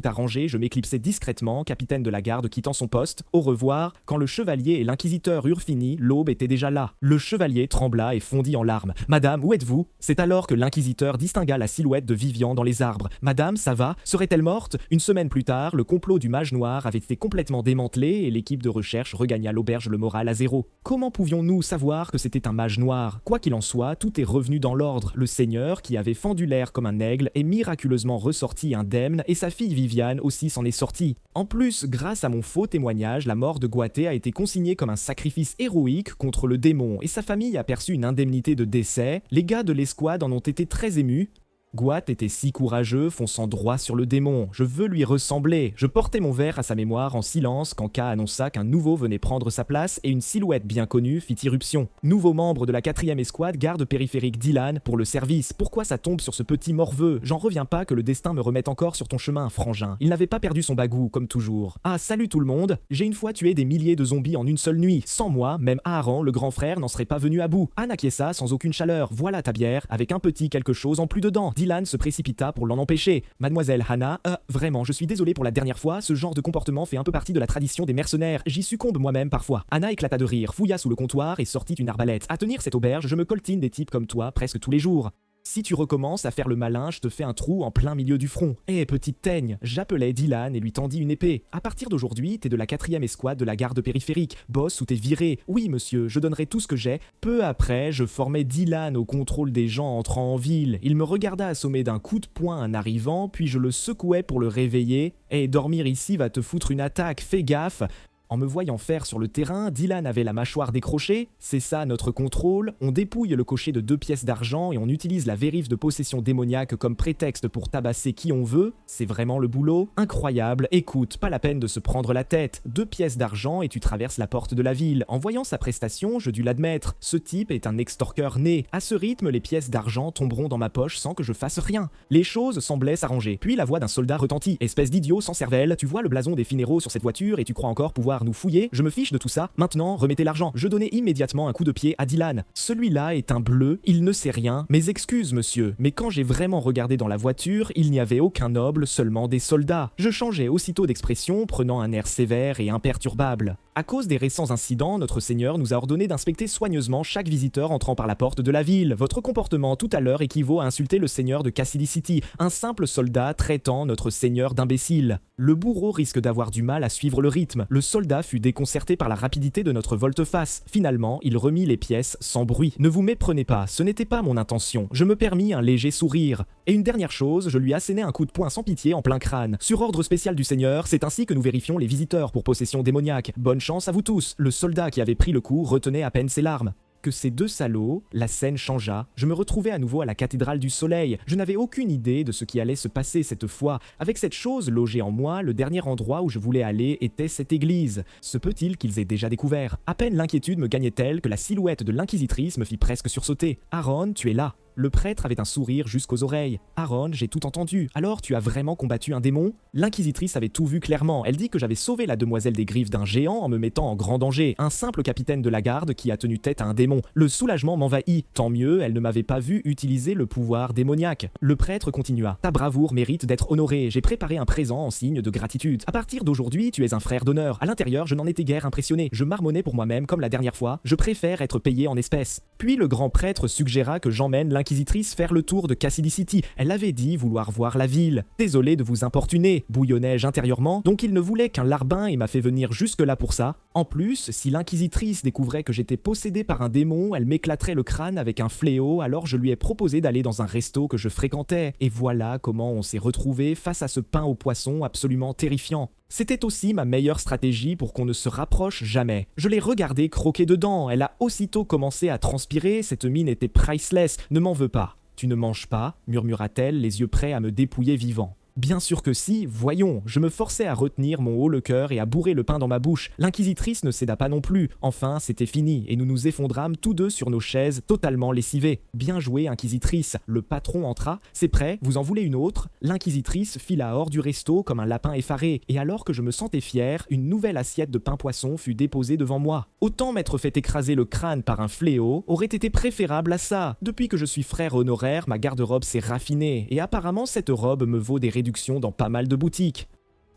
arrangé, je m'éclipsai discrètement, capitaine de la garde quittant son poste. Au revoir, quand le chevalier et l'inquisiteur eurent fini, l'aube était déjà là. Le chevalier trembla et fondit en larmes. « Madame, où êtes-vous » C'est alors que l'inquisiteur distingua la silhouette de Vivian dans les arbres. « Madame, ça va? Serait-elle morte » Une semaine plus tard, le complot du mage noir avait été complètement démantelé et l'équipe de recherche regagna l'auberge le moral à zéro. Comment pouvions-nous savoir que c'était un mage noir? Quoi qu'il en soit, tout est revenu dans l'ordre. Le seigneur, qui avait fendu l'air comme un aigle, est miraculeusement ressorti indemne et sa fille Viviane aussi s'en est sortie. En plus, grâce à mon faux témoignage, la mort de Guaté a été consignée comme un sacrifice héroïque contre le démon et sa famille a perçu une indemnité de décès. Les gars de l'escouade en ont été très émus. Guat était si courageux, fonçant droit sur le démon. Je veux lui ressembler. Je portais mon verre à sa mémoire en silence quand K annonça qu'un nouveau venait prendre sa place et une silhouette bien connue fit irruption. Nouveau membre de la 4e escouade, garde périphérique Dylan pour le service. Pourquoi ça tombe sur ce petit morveux? J'en reviens pas que le destin me remette encore sur ton chemin, frangin. Il n'avait pas perdu son bagou, comme toujours. Ah, salut tout le monde. J'ai une fois tué des milliers de zombies en une seule nuit. Sans moi, même Aaron, le grand frère, n'en serait pas venu à bout. Anna Kiesa sans aucune chaleur. Voilà ta bière, avec un petit quelque chose en plus dedans. Dylan se précipita pour l'en empêcher. Mademoiselle Hannah, vraiment, je suis désolé pour la dernière fois, ce genre de comportement fait un peu partie de la tradition des mercenaires. J'y succombe moi-même parfois. Anna éclata de rire, fouilla sous le comptoir et sortit une arbalète. À tenir cette auberge, je me coltine des types comme toi presque tous les jours. Si tu recommences à faire le malin, je te fais un trou en plein milieu du front. Eh, petite teigne, j'appelai Dylan et lui tendis une épée. À partir d'aujourd'hui, t'es de la 4e escouade de la garde périphérique. Boss ou t'es viré. Oui, monsieur, je donnerai tout ce que j'ai. Peu après, je formai Dylan au contrôle des gens entrant en ville. Il me regarda assommer d'un coup de poing un arrivant, puis je le secouai pour le réveiller. Eh, dormir ici va te foutre une attaque, fais gaffe. En me voyant faire sur le terrain, Dylan avait la mâchoire décrochée, c'est ça notre contrôle, on dépouille le cocher de 2 pièces d'argent et on utilise la vérif de possession démoniaque comme prétexte pour tabasser qui on veut, c'est vraiment le boulot? Incroyable, écoute, pas la peine de se prendre la tête, 2 pièces d'argent et tu traverses la porte de la ville. En voyant sa prestation, je dus l'admettre, ce type est un extorqueur né, à ce rythme les pièces d'argent tomberont dans ma poche sans que je fasse rien. Les choses semblaient s'arranger, puis la voix d'un soldat retentit, espèce d'idiot sans cervelle, tu vois le blason des Finero sur cette voiture et tu crois encore pouvoir nous fouiller, je me fiche de tout ça, maintenant remettez l'argent. Je donnai immédiatement un coup de pied à Dylan. Celui-là est un bleu, il ne sait rien, mes excuses monsieur, mais quand j'ai vraiment regardé dans la voiture, il n'y avait aucun noble, seulement des soldats. Je changeai aussitôt d'expression, prenant un air sévère et imperturbable. À cause des récents incidents, notre seigneur nous a ordonné d'inspecter soigneusement chaque visiteur entrant par la porte de la ville. Votre comportement tout à l'heure équivaut à insulter le seigneur de Cassidy City, un simple soldat traitant notre seigneur d'imbécile. Le bourreau risque d'avoir du mal à suivre le rythme. Le soldat fut déconcerté par la rapidité de notre volte-face. Finalement, il remit les pièces sans bruit. Ne vous méprenez pas, ce n'était pas mon intention. Je me permis un léger sourire. Et une dernière chose, je lui assénai un coup de poing sans pitié en plein crâne. Sur ordre spécial du seigneur, c'est ainsi que nous vérifions les visiteurs pour possession démoniaque. Bonne chance à vous tous. Le soldat qui avait pris le coup retenait à peine ses larmes. Que ces 2 salauds, la scène changea. Je me retrouvais à nouveau à la cathédrale du soleil. Je n'avais aucune idée de ce qui allait se passer cette fois. Avec cette chose logée en moi, le dernier endroit où je voulais aller était cette église. Se peut-il qu'ils aient déjà découvert? À peine l'inquiétude me gagnait-elle que la silhouette de l'inquisitrice me fit presque sursauter. Aaron, tu es là. Le prêtre avait un sourire jusqu'aux oreilles. Aaron, j'ai tout entendu. Alors, tu as vraiment combattu un démon? L'inquisitrice avait tout vu clairement. Elle dit que j'avais sauvé la demoiselle des griffes d'un géant en me mettant en grand danger. Un simple capitaine de la garde qui a tenu tête à un démon. Le soulagement m'envahit. Tant mieux, elle ne m'avait pas vu utiliser le pouvoir démoniaque. Le prêtre continua. Ta bravoure mérite d'être honorée. J'ai préparé un présent en signe de gratitude. À partir d'aujourd'hui, tu es un frère d'honneur. À l'intérieur, je n'en étais guère impressionné. Je marmonnais pour moi-même comme la dernière fois. Je préfère être payé en espèces. Puis le grand prêtre suggéra que j'emmène l'inquisitrice faire le tour de Cassidy City. Elle avait dit vouloir voir la ville. Désolé de vous importuner, bouillonnai-je intérieurement, donc il ne voulait qu'un larbin et m'a fait venir jusque-là pour ça. En plus, si l'inquisitrice découvrait que j'étais possédé par un démon, elle m'éclaterait le crâne avec un fléau, alors je lui ai proposé d'aller dans un resto que je fréquentais. Et voilà comment on s'est retrouvés face à ce pain au poisson absolument terrifiant. C'était aussi ma meilleure stratégie pour qu'on ne se rapproche jamais. Je l'ai regardée croquer dedans, elle a aussitôt commencé à transpirer, cette mine était priceless, ne m'en veux pas. Tu ne manges pas, murmura-t-elle, les yeux prêts à me dépouiller vivant. Bien sûr que si, voyons, je me forçais à retenir mon haut le cœur et à bourrer le pain dans ma bouche. L'inquisitrice ne céda pas non plus. Enfin, c'était fini, et nous nous effondrâmes tous deux sur nos chaises, totalement lessivés. Bien joué, inquisitrice. Le patron entra. C'est prêt, vous en voulez une autre? L'inquisitrice fila hors du resto comme un lapin effaré, et alors que je me sentais fier, une nouvelle assiette de pain poisson fut déposée devant moi. Autant m'être fait écraser le crâne par un fléau aurait été préférable à ça. Depuis que je suis frère honoraire, ma garde-robe s'est raffinée, et apparemment cette robe me vaut des réductions dans pas mal de boutiques.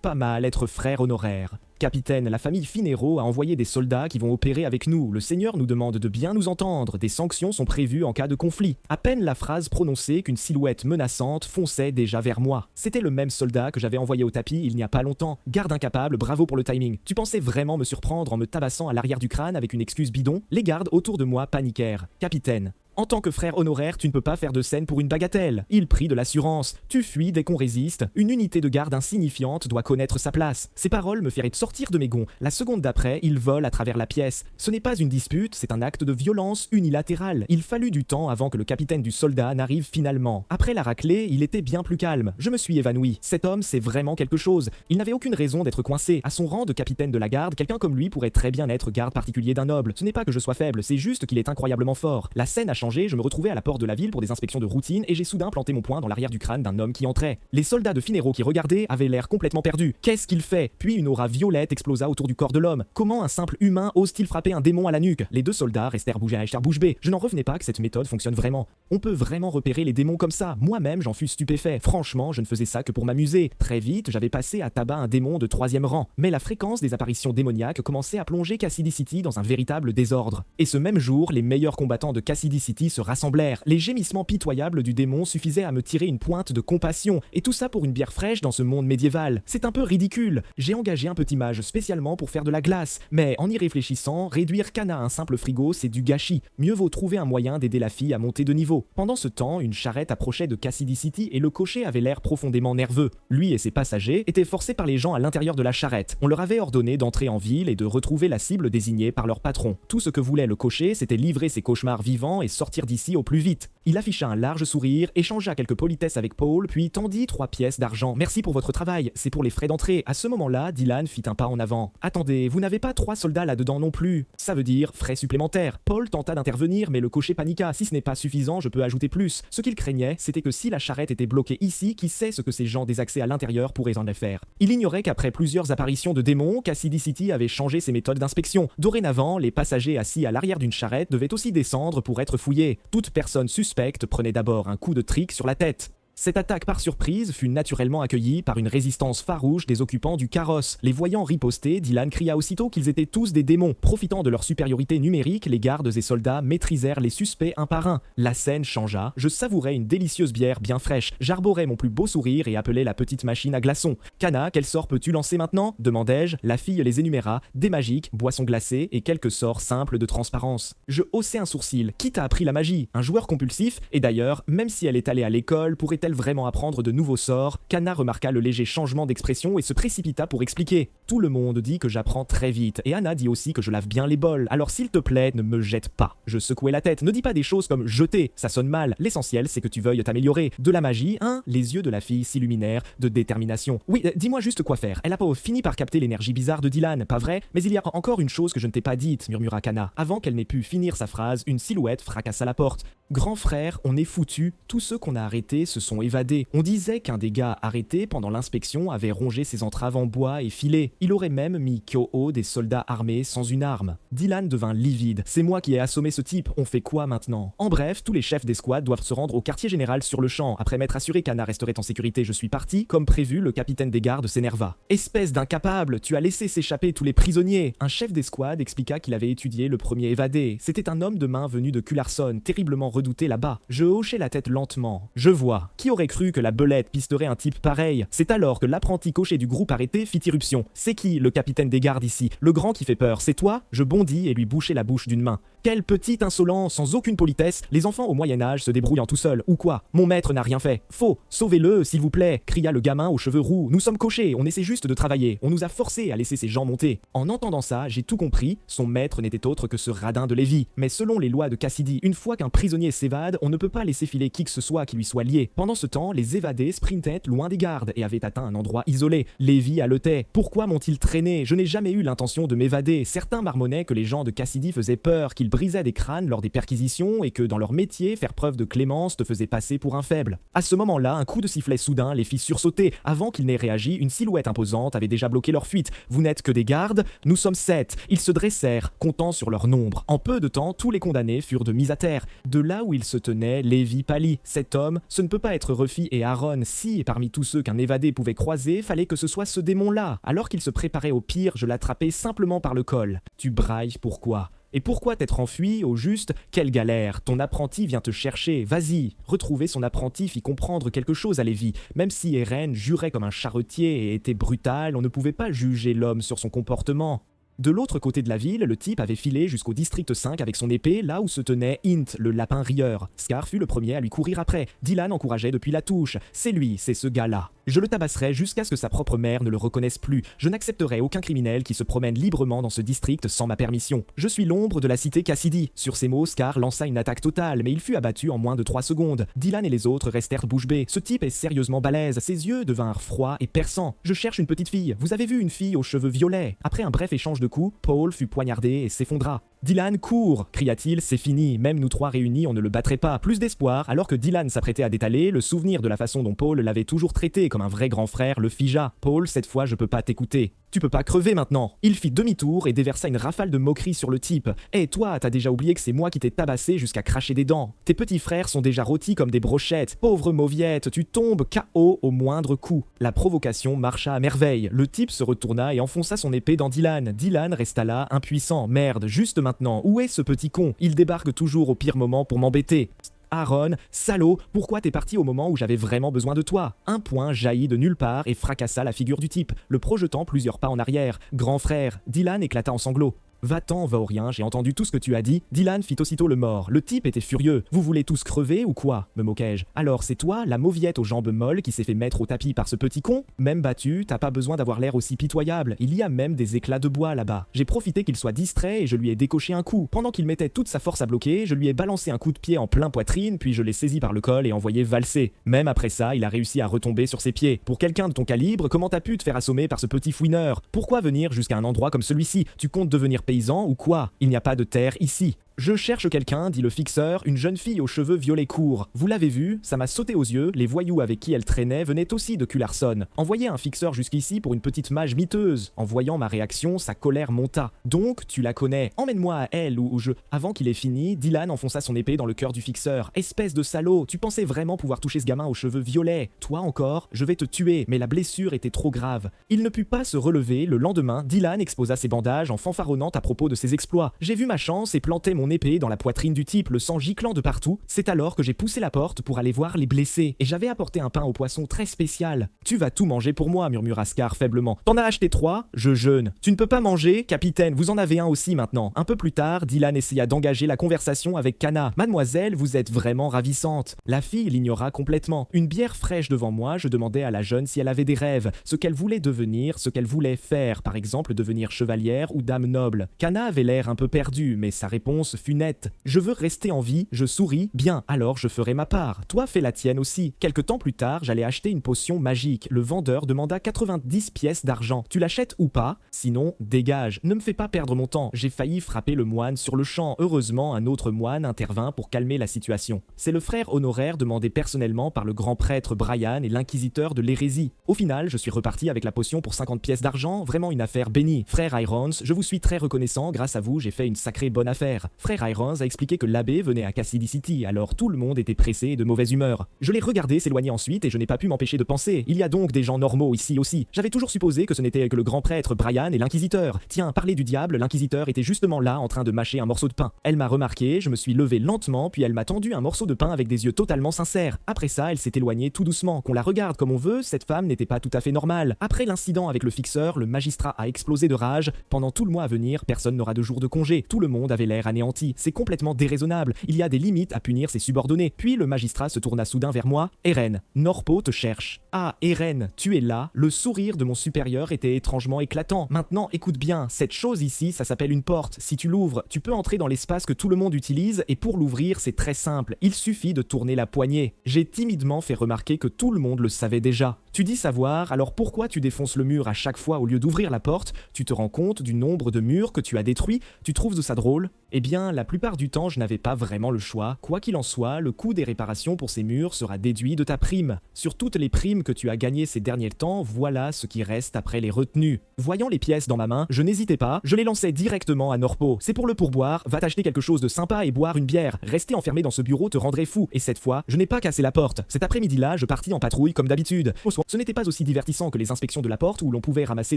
Pas mal être frère honoraire. Capitaine, la famille Finero a envoyé des soldats qui vont opérer avec nous. Le seigneur nous demande de bien nous entendre. Des sanctions sont prévues en cas de conflit. À peine la phrase prononcée qu'une silhouette menaçante fonçait déjà vers moi. C'était le même soldat que j'avais envoyé au tapis il n'y a pas longtemps. Garde incapable, bravo pour le timing. Tu pensais vraiment me surprendre en me tabassant à l'arrière du crâne avec une excuse bidon? Les gardes autour de moi paniquèrent. Capitaine, En tant que frère honoraire, tu ne peux pas faire de scène pour une bagatelle. Il prie de l'assurance. Tu fuis dès qu'on résiste. Une unité de garde insignifiante doit connaître sa place. Ces paroles me feraient sortir de mes gonds. La seconde d'après, il vole à travers la pièce. Ce n'est pas une dispute, c'est un acte de violence unilatérale. Il fallut du temps avant que le capitaine du soldat n'arrive finalement. Après la raclée, il était bien plus calme. Je me suis évanoui. Cet homme, c'est vraiment quelque chose. Il n'avait aucune raison d'être coincé. À son rang de capitaine de la garde, quelqu'un comme lui pourrait très bien être garde particulier d'un noble. Ce n'est pas que je sois faible, c'est juste qu'il est incroyablement fort. La scène a changé, je me retrouvais à la porte de la ville pour des inspections de routine et j'ai soudain planté mon poing dans l'arrière du crâne d'un homme qui entrait. Les soldats de Finero qui regardaient avaient l'air complètement perdus. Qu'est-ce qu'il fait? Puis une aura violette explosa autour du corps de l'homme. Comment un simple humain ose-t-il frapper un démon à la nuque? Les deux soldats restèrent bouche bée. Je n'en revenais pas que cette méthode fonctionne vraiment. On peut vraiment repérer les démons comme ça. Moi-même, j'en fus stupéfait. Franchement, je ne faisais ça que pour m'amuser. Très vite, j'avais passé à tabac un démon de 3e rang. Mais la fréquence des apparitions démoniaques commençait à plonger Cassidy City dans un véritable désordre. Et ce même jour, les meilleurs combattants de Cassidy City se rassemblèrent. Les gémissements pitoyables du démon suffisaient à me tirer une pointe de compassion. Et tout ça pour une bière fraîche dans ce monde médiéval. C'est un peu ridicule. J'ai engagé un petit mage spécialement pour faire de la glace. Mais en y réfléchissant, réduire Kana à un simple frigo, c'est du gâchis. Mieux vaut trouver un moyen d'aider la fille à monter de niveau. Pendant ce temps, une charrette approchait de Cassidy City et le cocher avait l'air profondément nerveux. Lui et ses passagers étaient forcés par les gens à l'intérieur de la charrette. On leur avait ordonné d'entrer en ville et de retrouver la cible désignée par leur patron. Tout ce que voulait le cocher, c'était livrer ses cauchemars vivants et sortir d'ici au plus vite. Il afficha un large sourire, échangea quelques politesses avec Paul, puis tendit 3 pièces d'argent. Merci pour votre travail, c'est pour les frais d'entrée. À ce moment-là, Dylan fit un pas en avant. Attendez, vous n'avez pas 3 soldats là-dedans non plus. Ça veut dire frais supplémentaires. Paul tenta d'intervenir, mais le cocher paniqua. Si ce n'est pas suffisant, je peux ajouter plus. Ce qu'il craignait, c'était que si la charrette était bloquée ici, qui sait ce que ces gens désaxés à l'intérieur pourraient en faire. Il ignorait qu'après plusieurs apparitions de démons, Cassidy City avait changé ses méthodes d'inspection. Dorénavant, les passagers assis à l'arrière d'une charrette devaient aussi descendre pour être fouillés. Toute personne suspecte prenait d'abord un coup de trick sur la tête. Cette attaque par surprise fut naturellement accueillie par une résistance farouche des occupants du carrosse. Les voyant riposter, Dylan cria aussitôt qu'ils étaient tous des démons. Profitant de leur supériorité numérique, les gardes et soldats maîtrisèrent les suspects un par un. La scène changea, je savourais une délicieuse bière bien fraîche, j'arborais mon plus beau sourire et appelais la petite machine à glaçons. Kana, quel sort peux-tu lancer maintenant? Demandai-je. La fille les énuméra, dés magiques, boissons glacées et quelques sorts simples de transparence. Je haussai un sourcil. Qui t'a appris la magie? Un joueur compulsif? Et d'ailleurs, même si elle est allée à l'école, pourrait-elle vraiment apprendre de nouveaux sorts? Kana remarqua le léger changement d'expression et se précipita pour expliquer. Tout le monde dit que j'apprends très vite, et Anna dit aussi que je lave bien les bols, alors s'il te plaît, ne me jette pas. Je secouai la tête, ne dis pas des choses comme jeter, ça sonne mal, l'essentiel c'est que tu veuilles t'améliorer. De la magie, hein? Les yeux de la fille s'illuminèrent de détermination. Oui, dis-moi juste quoi faire. Elle a pas fini par capter l'énergie bizarre de Dylan, pas vrai? Mais il y a encore une chose que je ne t'ai pas dite, murmura Kana. Avant qu'elle n'ait pu finir sa phrase, une silhouette fracassa la porte. Grand frère, on est foutu, tous ceux qu'on a arrêtés se sont évadés. On disait qu'un des gars arrêtés pendant l'inspection avait rongé ses entraves en bois et filé. Il aurait même mis Kyo-Oh des soldats armés sans une arme. Dylan devint livide. C'est moi qui ai assommé ce type, on fait quoi maintenant? En bref, tous les chefs d'escouade doivent se rendre au quartier général sur le champ. Après m'être assuré qu'Anna resterait en sécurité, je suis parti. Comme prévu, le capitaine des gardes s'énerva. Espèce d'incapable, tu as laissé s'échapper tous les prisonniers. Un chef d'escouade expliqua qu'il avait étudié le premier évadé. C'était un homme de main venu de Cullarson, terriblement redouté là-bas. Je hochai la tête lentement. Je vois. Qui aurait cru que la belette pisterait un type pareil? C'est alors que l'apprenti cocher du groupe arrêté fit irruption. C'est qui le capitaine des gardes ici? Le grand qui fait peur, c'est toi? Je bondis et lui bouchai la bouche d'une main. Quelle petite insolence, sans aucune politesse. Les enfants au Moyen-Âge se débrouillent en tout seuls. Ou quoi? Mon maître n'a rien fait. Faux. Sauvez-le, s'il vous plaît, cria le gamin aux cheveux roux. Nous sommes cochers, on essaie juste de travailler. On nous a forcés à laisser ces gens monter. En entendant ça, j'ai tout compris. Son maître n'était autre que ce radin de Lévi. Mais selon les lois de Cassidy, une fois qu'un prisonnier s'évade, on ne peut pas laisser filer qui que ce soit qui lui soit lié. Pendant ce temps, les évadés sprintaient loin des gardes et avaient atteint un endroit isolé. Lévi haletait. Pourquoi m'ont-ils traîné? Je n'ai jamais eu l'intention de m'évader. Certains marmonnaient que les gens de Cassidy faisaient peur, qu'ils brisaient des crânes lors des perquisitions et que dans leur métier, faire preuve de clémence te faisait passer pour un faible. À ce moment-là, un coup de sifflet soudain les fit sursauter. Avant qu'ils n'aient réagi, une silhouette imposante avait déjà bloqué leur fuite. Vous n'êtes que des gardes? Nous sommes 7. Ils se dressèrent, comptant sur leur nombre. En peu de temps, tous les condamnés furent de mis à terre. De là où ils se tenaient, Lévi pâlit. Cet homme, ce ne peut pas être Ruffy et Aaron. Si, parmi tous ceux qu'un évadé pouvait croiser, fallait que ce soit ce démon-là. Alors qu'il se préparait au pire, je l'attrapai simplement par le col. Tu brailles, pourquoi? Et pourquoi t'être enfui, au juste? Quelle galère! Ton apprenti vient te chercher, vas-y! Retrouver son apprenti fit comprendre quelque chose à Lévi. Même si Eren jurait comme un charretier et était brutal, on ne pouvait pas juger l'homme sur son comportement. De l'autre côté de la ville, le type avait filé jusqu'au district 5 avec son épée, là où se tenait Int, le lapin rieur. Scar fut le premier à lui courir après. Dylan encourageait depuis la touche. C'est lui, c'est ce gars-là. Je le tabasserai jusqu'à ce que sa propre mère ne le reconnaisse plus. Je n'accepterai aucun criminel qui se promène librement dans ce district sans ma permission. Je suis l'ombre de la cité Cassidy. Sur ces mots, Scar lança une attaque totale, mais il fut abattu en moins de 3 secondes. Dylan et les autres restèrent bouche bée. Ce type est sérieusement balèze. Ses yeux devinrent froids et perçants. Je cherche une petite fille. Vous avez vu une fille aux cheveux violets? Après un bref échange de coups, Paul fut poignardé et s'effondra. Dylan, cours, cria-t-il, c'est fini, même nous 3 réunis, on ne le battrait pas. Plus d'espoir, alors que Dylan s'apprêtait à détaler, le souvenir de la façon dont Paul l'avait toujours traité comme un vrai grand frère le figea. Paul, cette fois, je peux pas t'écouter. Tu peux pas crever maintenant. Il fit demi-tour et déversa une rafale de moqueries sur le type. Eh toi, t'as déjà oublié que c'est moi qui t'ai tabassé jusqu'à cracher des dents. Tes petits frères sont déjà rôtis comme des brochettes. Pauvre mauviette, tu tombes KO au moindre coup. La provocation marcha à merveille. Le type se retourna et enfonça son épée dans Dylan. Dylan resta là, impuissant. Merde, juste maintenant, où est ce petit con? Il débarque toujours au pire moment pour m'embêter. Aaron, salaud, pourquoi t'es parti au moment où j'avais vraiment besoin de toi? Un point jaillit de nulle part et fracassa la figure du type, le projetant plusieurs pas en arrière. Grand frère, Dylan éclata en sanglots. Va-t'en, Vaurien, j'ai entendu tout ce que tu as dit. Dylan fit aussitôt le mort. Le type était furieux. Vous voulez tous crever ou quoi? Me moquai-je. Alors c'est toi, la mauviette aux jambes molles, qui s'est fait mettre au tapis par ce petit con? Même battu, t'as pas besoin d'avoir l'air aussi pitoyable. Il y a même des éclats de bois là-bas. J'ai profité qu'il soit distrait et je lui ai décoché un coup. Pendant qu'il mettait toute sa force à bloquer, je lui ai balancé un coup de pied en plein poitrine, puis je l'ai saisi par le col et envoyé valser. Même après ça, il a réussi à retomber sur ses pieds. Pour quelqu'un de ton calibre, comment t'as pu te faire assommer par ce petit fouineur? Pourquoi venir jusqu'à un endroit comme celui-ci? Tu comptes devenir paysan ou quoi? Il n'y a pas de terre ici. Je cherche quelqu'un, dit le fixeur, une jeune fille aux cheveux violets courts. Vous l'avez vue, ça m'a sauté aux yeux, les voyous avec qui elle traînait venaient aussi de Cullarson. Envoyer un fixeur jusqu'ici pour une petite mage miteuse. En voyant ma réaction, sa colère monta. Donc, tu la connais, emmène-moi à elle ou je... Avant qu'il ait fini, Dylan enfonça son épée dans le cœur du fixeur. Espèce de salaud, tu pensais vraiment pouvoir toucher ce gamin aux cheveux violets? Toi encore, je vais te tuer, mais la blessure était trop grave. Il ne put pas se relever, le lendemain, Dylan exposa ses bandages en fanfaronnant à propos de ses exploits. J'ai vu ma chance et planté mon épée dans la poitrine du type, le sang giclant de partout. C'est alors que j'ai poussé la porte pour aller voir les blessés, et j'avais apporté un pain au poisson très spécial. Tu vas tout manger pour moi, murmura Scar faiblement. T'en as acheté 3? Je jeûne. Tu ne peux pas manger, capitaine, vous en avez un aussi maintenant. Un peu plus tard, Dylan essaya d'engager la conversation avec Kana. Mademoiselle, vous êtes vraiment ravissante. La fille l'ignora complètement. Une bière fraîche devant moi, je demandais à la jeune si elle avait des rêves, ce qu'elle voulait devenir, ce qu'elle voulait faire, par exemple devenir chevalière ou dame noble. Kana avait l'air un peu perdu, mais sa réponse fut nette. Je veux rester en vie, je souris, bien, alors je ferai ma part. Toi fais la tienne aussi. Quelque temps plus tard, j'allais acheter une potion magique. Le vendeur demanda 90 pièces d'argent. Tu l'achètes ou pas? Sinon, dégage. Ne me fais pas perdre mon temps. J'ai failli frapper le moine sur le champ. Heureusement, un autre moine intervint pour calmer la situation. C'est le frère honoraire demandé personnellement par le grand prêtre Brian et l'inquisiteur de l'hérésie. Au final, je suis reparti avec la potion pour 50 pièces d'argent, vraiment une affaire bénie. Frère Irons, je vous suis très reconnaissant, grâce à vous, j'ai fait une sacrée bonne affaire. Frère Irons a expliqué que l'abbé venait à Cassidy City, alors tout le monde était pressé et de mauvaise humeur. Je l'ai regardé s'éloigner ensuite et je n'ai pas pu m'empêcher de penser. Il y a donc des gens normaux ici aussi. J'avais toujours supposé que ce n'était que le grand prêtre Brian et l'inquisiteur. Tiens, parler du diable, l'inquisiteur était justement là en train de mâcher un morceau de pain. Elle m'a remarqué, je me suis levé lentement, puis elle m'a tendu un morceau de pain avec des yeux totalement sincères. Après ça, elle s'est éloignée tout doucement. Qu'on la regarde comme on veut, cette femme n'était pas tout à fait normale. Après l'incident avec le fixeur, le magistrat a explosé de rage. Pendant tout le mois à venir, personne n'aura de jour de congé. Tout le monde avait l'air anéanti. C'est complètement déraisonnable. Il y a des limites à punir ses subordonnés. Puis le magistrat se tourna soudain vers moi. Eren, Norpo te cherche. Ah, Eren, tu es là. Le sourire de mon supérieur était étrangement éclatant. Maintenant, écoute bien, cette chose ici, ça s'appelle une porte. Si tu l'ouvres, tu peux entrer dans l'espace que tout le monde utilise et pour l'ouvrir, c'est très simple. Il suffit de tourner la poignée. J'ai timidement fait remarquer que tout le monde le savait déjà. Tu dis savoir, alors pourquoi tu défonces le mur à chaque fois au lieu d'ouvrir la porte? Tu te rends compte du nombre de murs que tu as détruits? Tu trouves ça drôle? Eh bien, la plupart du temps, je n'avais pas vraiment le choix. Quoi qu'il en soit, le coût des réparations pour ces murs sera déduit de ta prime. Sur toutes les primes que tu as gagnées ces derniers temps, voilà ce qui reste après les retenues. Voyant les pièces dans ma main, je n'hésitais pas, je les lançais directement à Norpo. C'est pour le pourboire, va t'acheter quelque chose de sympa et boire une bière. Rester enfermé dans ce bureau te rendrait fou. Et cette fois, je n'ai pas cassé la porte. Cet après-midi-là, je partis en patrouille comme d'habitude. Ce n'était pas aussi divertissant que les inspections de la porte où l'on pouvait ramasser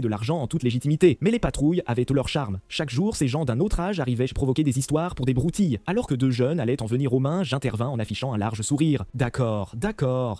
de l'argent en toute légitimité, mais les patrouilles avaient leur charme. Chaque jour, ces gens d'un autre âge arrivaient provoquer des histoires pour des broutilles. Alors que deux jeunes allaient en venir aux mains, j'intervins en affichant un large sourire. D'accord,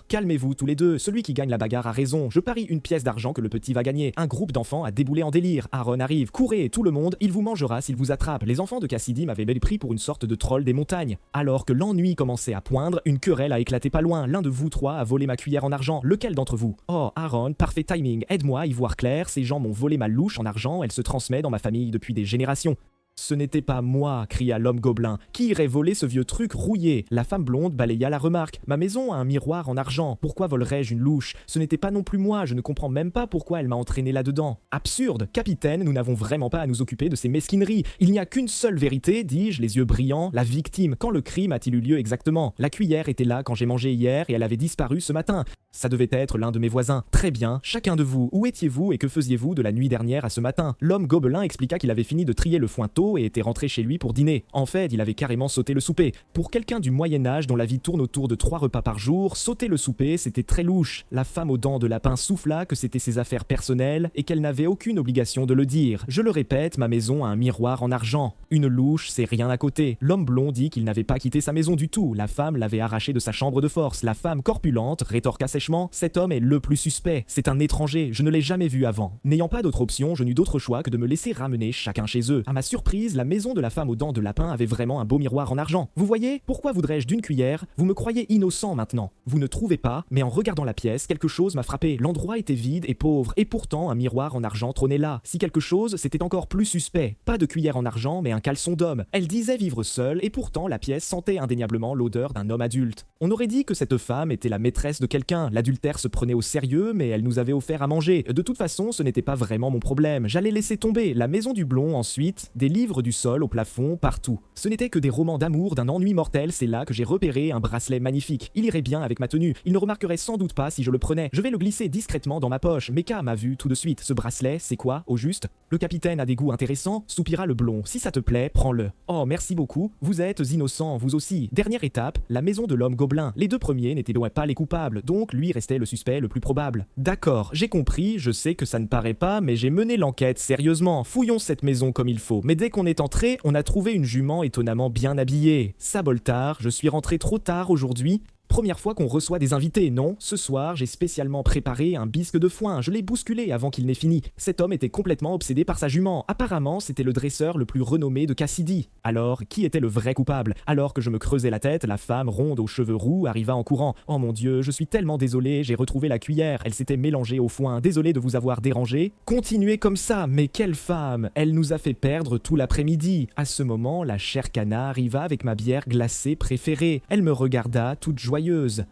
calmez-vous tous les deux, celui qui gagne la bagarre a raison, je parie une pièce d'argent que le petit va gagner. Un groupe d'enfants a déboulé en délire, Aaron arrive, courez, tout le monde, il vous mangera s'il vous attrape. Les enfants de Cassidy m'avaient bel pris pour une sorte de troll des montagnes. Alors que l'ennui commençait à poindre, une querelle a éclaté pas loin, l'un de vous trois a volé ma cuillère en argent, lequel d'entre vous? Oh, Aaron, parfait timing, aide-moi à y voir clair, ces gens m'ont volé ma louche en argent, elle se transmet dans ma famille depuis des générations. Ce n'était pas moi, cria l'homme gobelin. Qui irait voler ce vieux truc rouillé? La femme blonde balaya la remarque. Ma maison a un miroir en argent. Pourquoi volerais-je une louche? Ce n'était pas non plus moi, je ne comprends même pas pourquoi elle m'a entraîné là-dedans. Absurde, capitaine, nous n'avons vraiment pas à nous occuper de ces mesquineries. Il n'y a qu'une seule vérité, dis-je, les yeux brillants, la victime. Quand le crime a-t-il eu lieu exactement? La cuillère était là quand j'ai mangé hier et elle avait disparu ce matin. Ça devait être l'un de mes voisins. Très bien, chacun de vous, où étiez-vous et que faisiez-vous de la nuit dernière à ce matin? L'homme gobelin expliqua qu'il avait fini de trier le foin tôt et était rentré chez lui pour dîner. En fait, il avait carrément sauté le souper. Pour quelqu'un du Moyen-Âge dont la vie tourne autour de 3 repas par jour, sauter le souper, c'était très louche. La femme aux dents de lapin souffla que c'était ses affaires personnelles et qu'elle n'avait aucune obligation de le dire. Je le répète, ma maison a un miroir en argent. Une louche, c'est rien à côté. L'homme blond dit qu'il n'avait pas quitté sa maison du tout. La femme l'avait arraché de sa chambre de force. La femme corpulente rétorqua sèchement: cet homme est le plus suspect. C'est un étranger, je ne l'ai jamais vu avant. N'ayant pas d'autre option, je n'eus d'autre choix que de me laisser ramener chacun chez eux. À ma surprise, la maison de la femme aux dents de lapin avait vraiment un beau miroir en argent. Vous voyez, pourquoi voudrais-je d'une cuillère? Vous me croyez innocent maintenant. Vous ne trouvez pas, mais en regardant la pièce, quelque chose m'a frappé. L'endroit était vide et pauvre, et pourtant un miroir en argent trônait là. Si quelque chose, c'était encore plus suspect. Pas de cuillère en argent, mais un caleçon d'homme. Elle disait vivre seule, et pourtant la pièce sentait indéniablement l'odeur d'un homme adulte. On aurait dit que cette femme était la maîtresse de quelqu'un. L'adultère se prenait au sérieux, mais elle nous avait offert à manger. De toute façon, ce n'était pas vraiment mon problème. J'allais laisser tomber la maison du blond ensuite, des livres du sol au plafond, partout. Ce n'était que des romans d'amour, d'un ennui mortel, c'est là que j'ai repéré un bracelet magnifique. Il irait bien avec ma tenue. Il ne remarquerait sans doute pas si je le prenais. Je vais le glisser discrètement dans ma poche. Mecca m'a vu tout de suite. Ce bracelet, c'est quoi, au juste? Le capitaine a des goûts intéressants, soupira le blond. Si ça te plaît, prends-le. Oh, merci beaucoup. Vous êtes innocent, vous aussi. Dernière étape, la maison de l'homme gobelin. Les deux premiers n'étaient loin pas les coupables, donc lui restait le suspect le plus probable. D'accord, j'ai compris, je sais que ça ne paraît pas, mais j'ai mené l'enquête sérieusement. Fouillons cette maison comme il faut. Mais dès qu'on est entré, on a trouvé une jument étonnamment bien habillée. Saboltard, je suis rentré trop tard aujourd'hui. Première fois qu'on reçoit des invités, non? Ce soir, j'ai spécialement préparé un bisque de foin. Je l'ai bousculé avant qu'il n'ait fini. Cet homme était complètement obsédé par sa jument. Apparemment, c'était le dresseur le plus renommé de Cassidy. Alors, qui était le vrai coupable? Alors que je me creusais la tête, la femme ronde aux cheveux roux arriva en courant. Oh mon Dieu, je suis tellement désolé, j'ai retrouvé la cuillère. Elle s'était mélangée au foin. Désolé de vous avoir dérangé. Continuez comme ça, mais quelle femme! Elle nous a fait perdre tout l'après-midi. À ce moment, la chère Cana arriva avec ma bière glacée préférée. Elle me regarda toute joyeuse.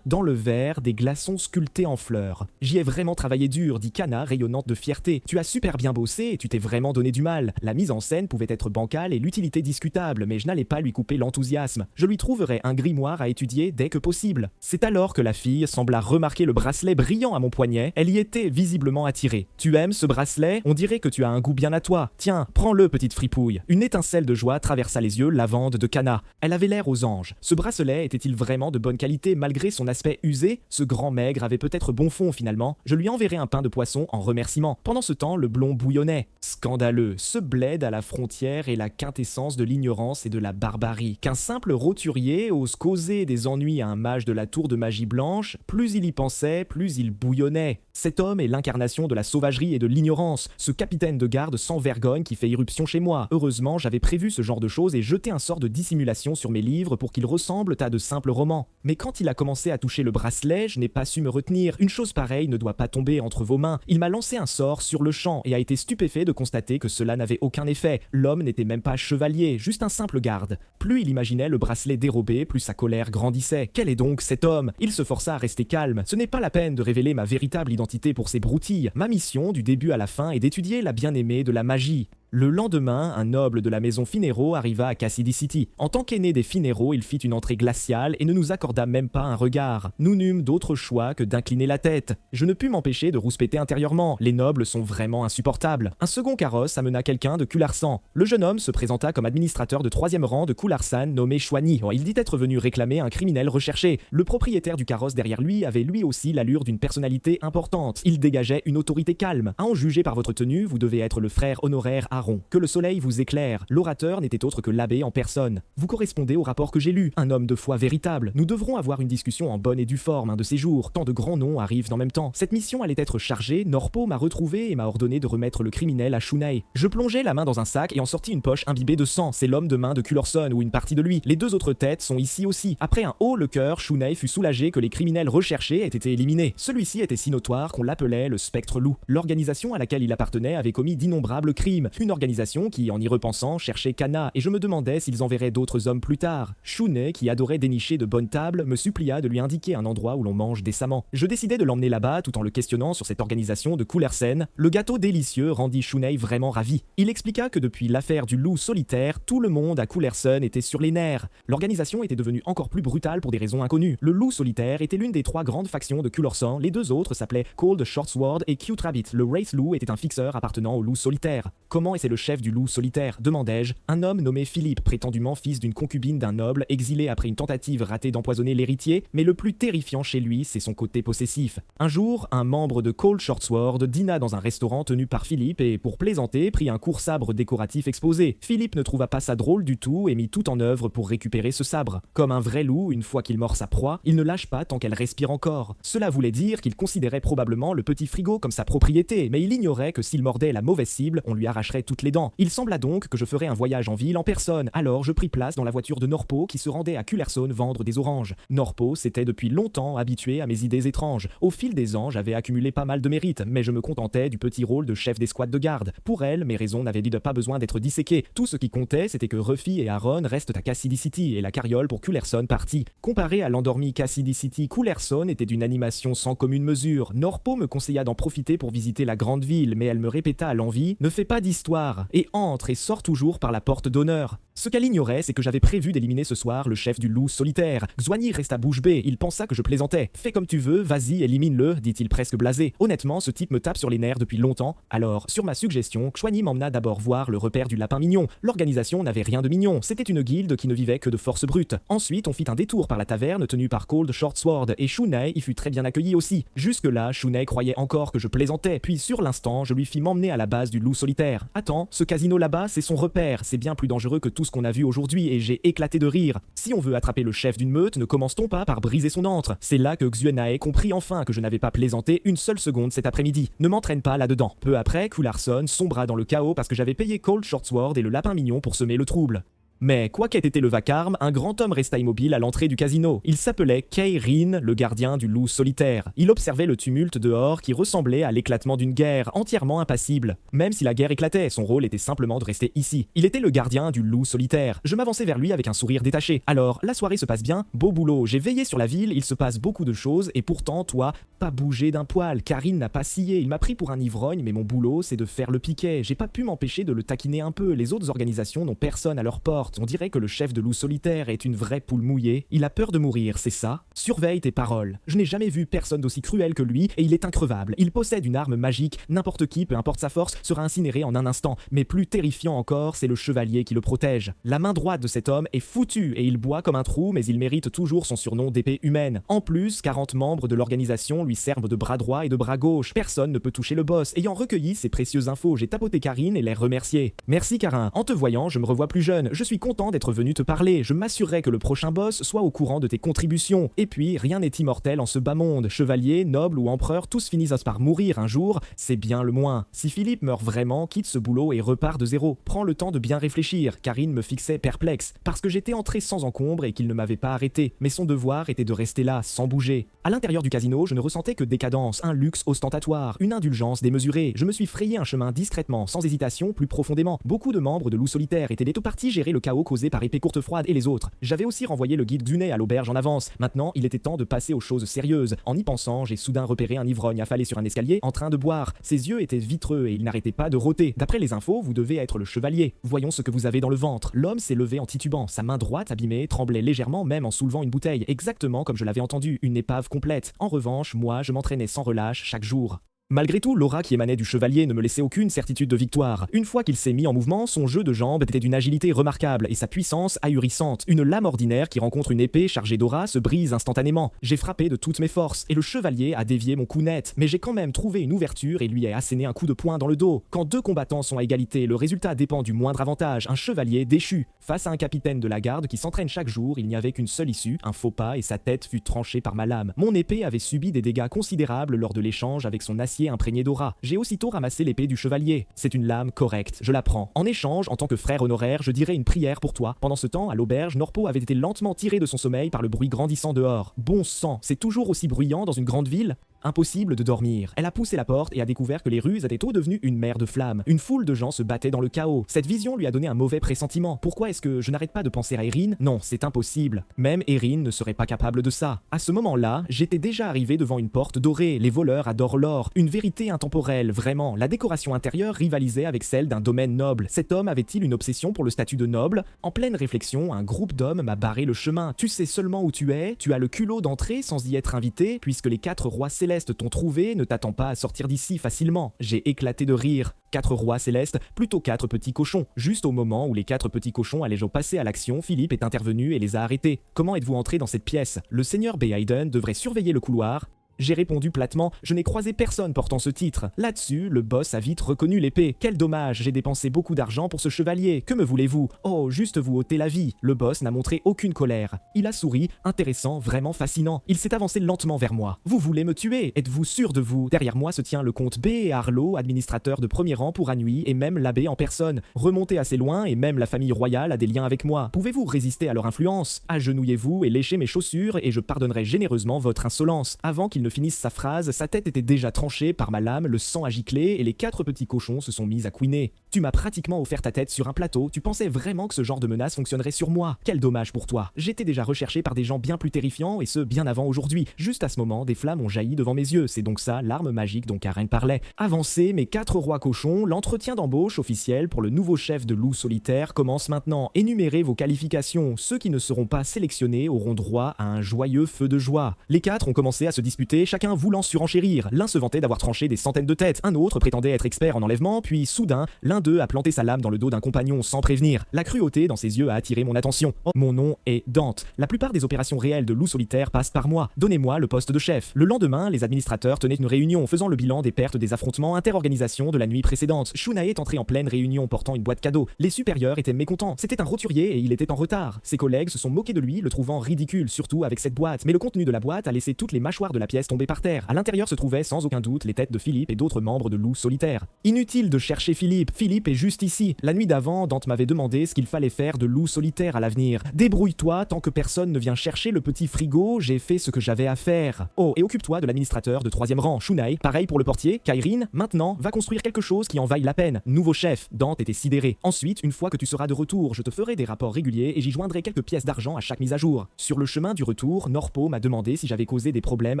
Dans le verre, des glaçons sculptés en fleurs. J'y ai vraiment travaillé dur, dit Cana, rayonnante de fierté. Tu as super bien bossé et tu t'es vraiment donné du mal. La mise en scène pouvait être bancale et l'utilité discutable, mais je n'allais pas lui couper l'enthousiasme. Je lui trouverais un grimoire à étudier dès que possible. C'est alors que la fille sembla remarquer le bracelet brillant à mon poignet. Elle y était visiblement attirée. Tu aimes ce bracelet? On dirait que tu as un goût bien à toi. Tiens, prends-le, petite fripouille. Une étincelle de joie traversa les yeux lavande de Cana. Elle avait l'air aux anges. Ce bracelet était-il vraiment de bonne qualité? Malgré son aspect usé, ce grand maigre avait peut-être bon fond finalement. Je lui enverrai un pain de poisson en remerciement. Pendant ce temps, le blond bouillonnait. Scandaleux, ce bled à la frontière est la quintessence de l'ignorance et de la barbarie. Qu'un simple roturier ose causer des ennuis à un mage de la tour de magie blanche, plus il y pensait, plus il bouillonnait. Cet homme est l'incarnation de la sauvagerie et de l'ignorance, ce capitaine de garde sans vergogne qui fait irruption chez moi. Heureusement, j'avais prévu ce genre de choses et jeté un sort de dissimulation sur mes livres pour qu'ils ressemblent à de simples romans. Mais quand il a commencé à toucher le bracelet, je n'ai pas su me retenir. Une chose pareille ne doit pas tomber entre vos mains. Il m'a lancé un sort sur le champ et a été stupéfait de constater que cela n'avait aucun effet. L'homme n'était même pas chevalier, juste un simple garde. Plus il imaginait le bracelet dérobé, plus sa colère grandissait. Quel est donc cet homme? Il se força à rester calme. Ce n'est pas la peine de révéler ma véritable identité pour ces broutilles. Ma mission, du début à la fin, est d'étudier la bien-aimée de la magie. Le lendemain, un noble de la maison Finero arriva à Cassidy City. En tant qu'aîné des Finero, il fit une entrée glaciale et ne nous accorda même pas un regard. Nous n'eûmes d'autre choix que d'incliner la tête. Je ne pus m'empêcher de rouspéter intérieurement. Les nobles sont vraiment insupportables. Un second carrosse amena quelqu'un de Kularsan. Le jeune homme se présenta comme administrateur de 3e rang de Kularsan nommé Chouani. Il dit être venu réclamer un criminel recherché. Le propriétaire du carrosse derrière lui avait lui aussi l'allure d'une personnalité importante. Il dégageait une autorité calme. À en juger par votre tenue, vous devez être le frère honoraire Aaron. Que le soleil vous éclaire. L'orateur n'était autre que l'abbé en personne. Vous correspondez au rapport que j'ai lu. Un homme de foi véritable. Nous devrons avoir une discussion en bonne et due forme un de ces jours. Tant de grands noms arrivent en même temps. Cette mission allait être chargée. Norpo m'a retrouvé et m'a ordonné de remettre le criminel à Shunei. Je plongeai la main dans un sac et en sortis une poche imbibée de sang. C'est l'homme de main de Kulorson ou une partie de lui. Les 2 autres têtes sont ici aussi. Après un haut le cœur, Shunei fut soulagé que les criminels recherchés aient été éliminés. Celui-ci était si notoire qu'on l'appelait le Spectre Loup. L'organisation à laquelle il appartenait avait commis d'innombrables crimes. Une organisation qui, en y repensant, cherchait Kana, et je me demandais s'ils enverraient d'autres hommes plus tard. Shunei, qui adorait dénicher de bonnes tables, me supplia de lui indiquer un endroit où l'on mange décemment. Je décidai de l'emmener là-bas tout en le questionnant sur cette organisation de Kullersen. Le gâteau délicieux rendit Shunei vraiment ravi. Il expliqua que depuis l'affaire du loup solitaire, tout le monde à Kullersen était sur les nerfs. L'organisation était devenue encore plus brutale pour des raisons inconnues. Le loup solitaire était l'une des 3 grandes factions de Kullersen, les 2 autres s'appelaient Cold Shortsword et Cute Rabbit. Le Wraith Loup était un fixeur appartenant au loup solitaire. Comment est-ce le chef du loup solitaire, demandai-je. Un homme nommé Philippe, prétendument fils d'une concubine d'un noble, exilé après une tentative ratée d'empoisonner l'héritier, mais le plus terrifiant chez lui, c'est son côté possessif. Un jour, un membre de Cold Shortsword dîna dans un restaurant tenu par Philippe et, pour plaisanter, prit un court sabre décoratif exposé. Philippe ne trouva pas ça drôle du tout et mit tout en œuvre pour récupérer ce sabre. Comme un vrai loup, une fois qu'il mord sa proie, il ne lâche pas tant qu'elle respire encore. Cela voulait dire qu'il considérait probablement le petit frigo comme sa propriété, mais il ignorait que s'il mordait la mauvaise cible, on lui arracherait toutes les dents. Il sembla donc que je ferais un voyage en ville en personne, alors je pris place dans la voiture de Norpo qui se rendait à Kullerson vendre des oranges. Norpo s'était depuis longtemps habitué à mes idées étranges. Au fil des ans, j'avais accumulé pas mal de mérites, mais je me contentais du petit rôle de chef d'escouade de garde. Pour elle, mes raisons n'avaient pas besoin d'être disséquées. Tout ce qui comptait, c'était que Ruffy et Aaron restent à Cassidy City et la carriole pour Kullerson partit. Comparé à l'endormi Cassidy City, Kullerson était d'une animation sans commune mesure. Norpo me conseilla d'en profiter pour visiter la grande ville, mais elle me répéta à l'envi « Ne fais pas d'histoire et entre et sors toujours par la porte d'honneur ». Ce qu'elle ignorait, c'est que j'avais prévu d'éliminer ce soir le chef du loup solitaire. Xuani resta bouche bée, il pensa que je plaisantais. « Fais comme tu veux, vas-y, élimine-le », dit-il presque blasé. Honnêtement, ce type me tape sur les nerfs depuis longtemps. Alors, sur ma suggestion, Xuani m'emmena d'abord voir le repère du lapin mignon. L'organisation n'avait rien de mignon, c'était une guilde qui ne vivait que de force brute. Ensuite, on fit un détour par la taverne tenue par Cold Shortsword, et Shunei y fut très bien accueilli aussi. Jusque-là, Shunei croyait encore que je plaisantais, puis sur l'instant, je lui fis m'emmener à la base du loup solitaire. « Attends, ce casino là-bas, c'est son repère, c'est bien plus dangereux que tout ce qu'on a vu aujourd'hui, et j'ai éclaté de rire. Si on veut attraper le chef d'une meute, ne commence-t-on pas par briser son antre? C'est là que Xuenae comprit enfin que je n'avais pas plaisanté une seule seconde cet après-midi. Ne m'entraîne pas là-dedans. » Peu après, Kullarson sombra dans le chaos parce que j'avais payé Cold Shortsword et le lapin mignon pour semer le trouble. Mais quoi qu'ait été le vacarme, un grand homme resta immobile à l'entrée du casino. Il s'appelait Kei Rin, le gardien du loup solitaire. Il observait le tumulte dehors qui ressemblait à l'éclatement d'une guerre, entièrement impassible. Même si la guerre éclatait, son rôle était simplement de rester ici. Il était le gardien du loup solitaire. Je m'avançai vers lui avec un sourire détaché. Alors, la soirée se passe bien? Beau boulot, j'ai veillé sur la ville, il se passe beaucoup de choses, et pourtant, toi, pas bougé d'un poil. Karine n'a pas scié, il m'a pris pour un ivrogne, mais mon boulot, c'est de faire le piquet. J'ai pas pu m'empêcher de le taquiner un peu. Les autres organisations n'ont personne à leur porte. On dirait que le chef de loup solitaire est une vraie poule mouillée. Il a peur de mourir, c'est ça? Surveille tes paroles. Je n'ai jamais vu personne d'aussi cruel que lui, et il est increvable. Il possède une arme magique, n'importe qui, peu importe sa force, sera incinéré en un instant. Mais plus terrifiant encore, c'est le chevalier qui le protège. La main droite de cet homme est foutue, et il boit comme un trou, mais il mérite toujours son surnom d'épée humaine. En plus, 40 membres de l'organisation lui servent de bras droit et de bras gauche. Personne ne peut toucher le boss. Ayant recueilli ces précieuses infos, j'ai tapoté Karine et l'ai remercié. Merci Karin, en te voyant, je me revois plus jeune. Je suis content d'être venu te parler. Je m'assurerai que le prochain boss soit au courant de tes contributions. Et puis, rien n'est immortel en ce bas monde. Chevalier, noble ou empereur, tous finissent par mourir un jour. C'est bien le moins. Si Philippe meurt vraiment, quitte ce boulot et repart de zéro. Prends le temps de bien réfléchir. Karine me fixait perplexe. Parce que j'étais entré sans encombre et qu'il ne m'avait pas arrêté. Mais son devoir était de rester là, sans bouger. À l'intérieur du casino, je ne ressentais que décadence, un luxe ostentatoire, une indulgence démesurée. Je me suis frayé un chemin discrètement, sans hésitation, plus profondément. Beaucoup de membres de Loup Solitaire étaient partis gérer le chaos causé par épée courte froide et les autres. J'avais aussi renvoyé le guide Dunet à l'auberge en avance. Maintenant, il était temps de passer aux choses sérieuses. En y pensant, j'ai soudain repéré un ivrogne affalé sur un escalier en train de boire. Ses yeux étaient vitreux et il n'arrêtait pas de rôter. D'après les infos, vous devez être le chevalier. Voyons ce que vous avez dans le ventre. L'homme s'est levé en titubant. Sa main droite abîmée tremblait légèrement même en soulevant une bouteille. Exactement comme je l'avais entendu, une épave complète. En revanche, moi, je m'entraînais sans relâche chaque jour. Malgré tout, l'aura qui émanait du chevalier ne me laissait aucune certitude de victoire. Une fois qu'il s'est mis en mouvement, son jeu de jambes était d'une agilité remarquable et sa puissance ahurissante. Une lame ordinaire qui rencontre une épée chargée d'aura se brise instantanément. J'ai frappé de toutes mes forces et le chevalier a dévié mon coup net, mais j'ai quand même trouvé une ouverture et lui ai asséné un coup de poing dans le dos. Quand deux combattants sont à égalité, le résultat dépend du moindre avantage, un chevalier déchu. Face à un capitaine de la garde qui s'entraîne chaque jour, il n'y avait qu'une seule issue, un faux pas et sa tête fut tranchée par ma lame. Mon épée avait subi des dégâts considérables lors de l'échange avec son acier imprégné d'aura. J'ai aussitôt ramassé l'épée du chevalier. C'est une lame correcte, je la prends. En échange, en tant que frère honoraire, je dirai une prière pour toi. Pendant ce temps, à l'auberge, Norpo avait été lentement tiré de son sommeil par le bruit grandissant dehors. Bon sang, c'est toujours aussi bruyant dans une grande ville ? Impossible de dormir. Elle a poussé la porte et a découvert que les rues étaient tôt devenues une mer de flammes. Une foule de gens se battaient dans le chaos. Cette vision lui a donné un mauvais pressentiment. Pourquoi est-ce que je n'arrête pas de penser à Erin ? Non, c'est impossible. Même Erin ne serait pas capable de ça. À ce moment-là, j'étais déjà arrivé devant une porte dorée. Les voleurs adorent l'or. Une vérité intemporelle, vraiment. La décoration intérieure rivalisait avec celle d'un domaine noble. Cet homme avait-il une obsession pour le statut de noble ? En pleine réflexion, un groupe d'hommes m'a barré le chemin. Tu sais seulement où tu es, tu as le culot d'entrer sans y être invité, puisque les 4 rois célestes t'ont trouvé, ne t'attends pas à sortir d'ici facilement. J'ai éclaté de rire. 4 rois célestes, plutôt 4 petits cochons. Juste au moment où les 4 petits cochons allaient passer à l'action, Philippe est intervenu et les a arrêtés. Comment êtes-vous entré dans cette pièce ? Le seigneur Behaiden devrait surveiller le couloir. J'ai répondu platement, je n'ai croisé personne portant ce titre. Là-dessus, le boss a vite reconnu l'épée. Quel dommage, j'ai dépensé beaucoup d'argent pour ce chevalier. Que me voulez-vous ? Oh, juste vous ôter la vie. Le boss n'a montré aucune colère. Il a souri, intéressant, vraiment fascinant. Il s'est avancé lentement vers moi. Vous voulez me tuer ? Êtes-vous sûr de vous ? Derrière moi se tient le comte B et Arlo, administrateur de premier rang pour Anhui, et même l'abbé en personne. Remontez assez loin et même la famille royale a des liens avec moi. Pouvez-vous résister à leur influence ? Agenouillez-vous et léchez mes chaussures et je pardonnerai généreusement votre insolence. Avant qu'il ne finisse sa phrase, sa tête était déjà tranchée par ma lame, le sang a giclé et les 4 petits cochons se sont mis à couiner. Tu m'as pratiquement offert ta tête sur un plateau, tu pensais vraiment que ce genre de menace fonctionnerait sur moi. Quel dommage pour toi. J'étais déjà recherché par des gens bien plus terrifiants et ce bien avant aujourd'hui. Juste à ce moment, des flammes ont jailli devant mes yeux, c'est donc ça l'arme magique dont Karen parlait. Avancez, mes 4 rois cochons, l'entretien d'embauche officiel pour le nouveau chef de loup solitaire commence maintenant. Énumérez vos qualifications, ceux qui ne seront pas sélectionnés auront droit à un joyeux feu de joie. Les 4 ont commencé à se disputer, chacun voulant surenchérir. L'un se vantait d'avoir tranché des centaines de têtes, un autre prétendait être expert en enlèvement, puis soudain, l'un d'eux a planté sa lame dans le dos d'un compagnon sans prévenir. La cruauté dans ses yeux a attiré mon attention. Oh, mon nom est Dante. La plupart des opérations réelles de loup solitaire passent par moi. Donnez-moi le poste de chef. Le lendemain, les administrateurs tenaient une réunion faisant le bilan des pertes des affrontements interorganisations de la nuit précédente. Shunae est entré en pleine réunion portant une boîte cadeau. Les supérieurs étaient mécontents. C'était un roturier et il était en retard. Ses collègues se sont moqués de lui, le trouvant ridicule, surtout avec cette boîte. Mais le contenu de la boîte a laissé toutes les mâchoires de la pièce tomber par terre. À l'intérieur se trouvaient sans aucun doute les têtes de Philippe et d'autres membres de loup solitaire. Inutile de chercher Philippe. Philippe est juste ici. La nuit d'avant, Dante m'avait demandé ce qu'il fallait faire de loup solitaire à l'avenir. Débrouille-toi tant que personne ne vient chercher le petit frigo, j'ai fait ce que j'avais à faire. Oh, et occupe-toi de l'administrateur de 3e rang, Shunae. Pareil pour le portier, Kairin. Maintenant, va construire quelque chose qui en vaille la peine. Nouveau chef. Dante était sidéré. Ensuite, une fois que tu seras de retour, je te ferai des rapports réguliers et j'y joindrai quelques pièces d'argent à chaque mise à jour. Sur le chemin du retour, Norpo m'a demandé si j'avais causé des problèmes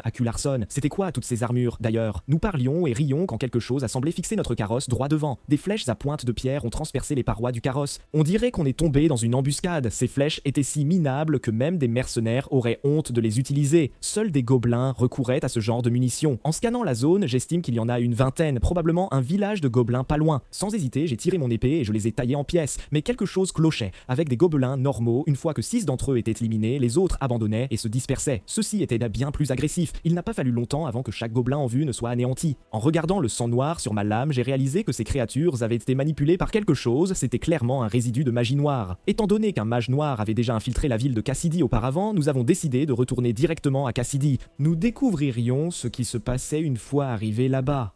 à Kularson. C'était quoi toutes ces armures, d'ailleurs? Nous parlions et rions quand quelque chose a semblé fixer notre carrosse droit devant. Des flèches à pointe de pierre ont transpercé les parois du carrosse. On dirait qu'on est tombé dans une embuscade. Ces flèches étaient si minables que même des mercenaires auraient honte de les utiliser. Seuls des gobelins recouraient à ce genre de munitions. En scannant la zone, j'estime qu'il y en a une vingtaine, probablement un village de gobelins pas loin. Sans hésiter, j'ai tiré mon épée et je les ai taillés en pièces. Mais quelque chose clochait. Avec des gobelins normaux, une fois que 6 d'entre eux étaient éliminés, les autres abandonnaient et se dispersaient. Ceux-ci étaient bien plus agressifs. Il n'a pas fallu longtemps avant que chaque gobelin en vue ne soit anéanti. En regardant le sang noir sur ma lame, j'ai réalisé que ces créatures avaient été manipulées par quelque chose, c'était clairement un résidu de magie noire. Étant donné qu'un mage noir avait déjà infiltré la ville de Cassidy auparavant, nous avons décidé de retourner directement à Cassidy. Nous découvririons ce qui se passait une fois arrivés là-bas.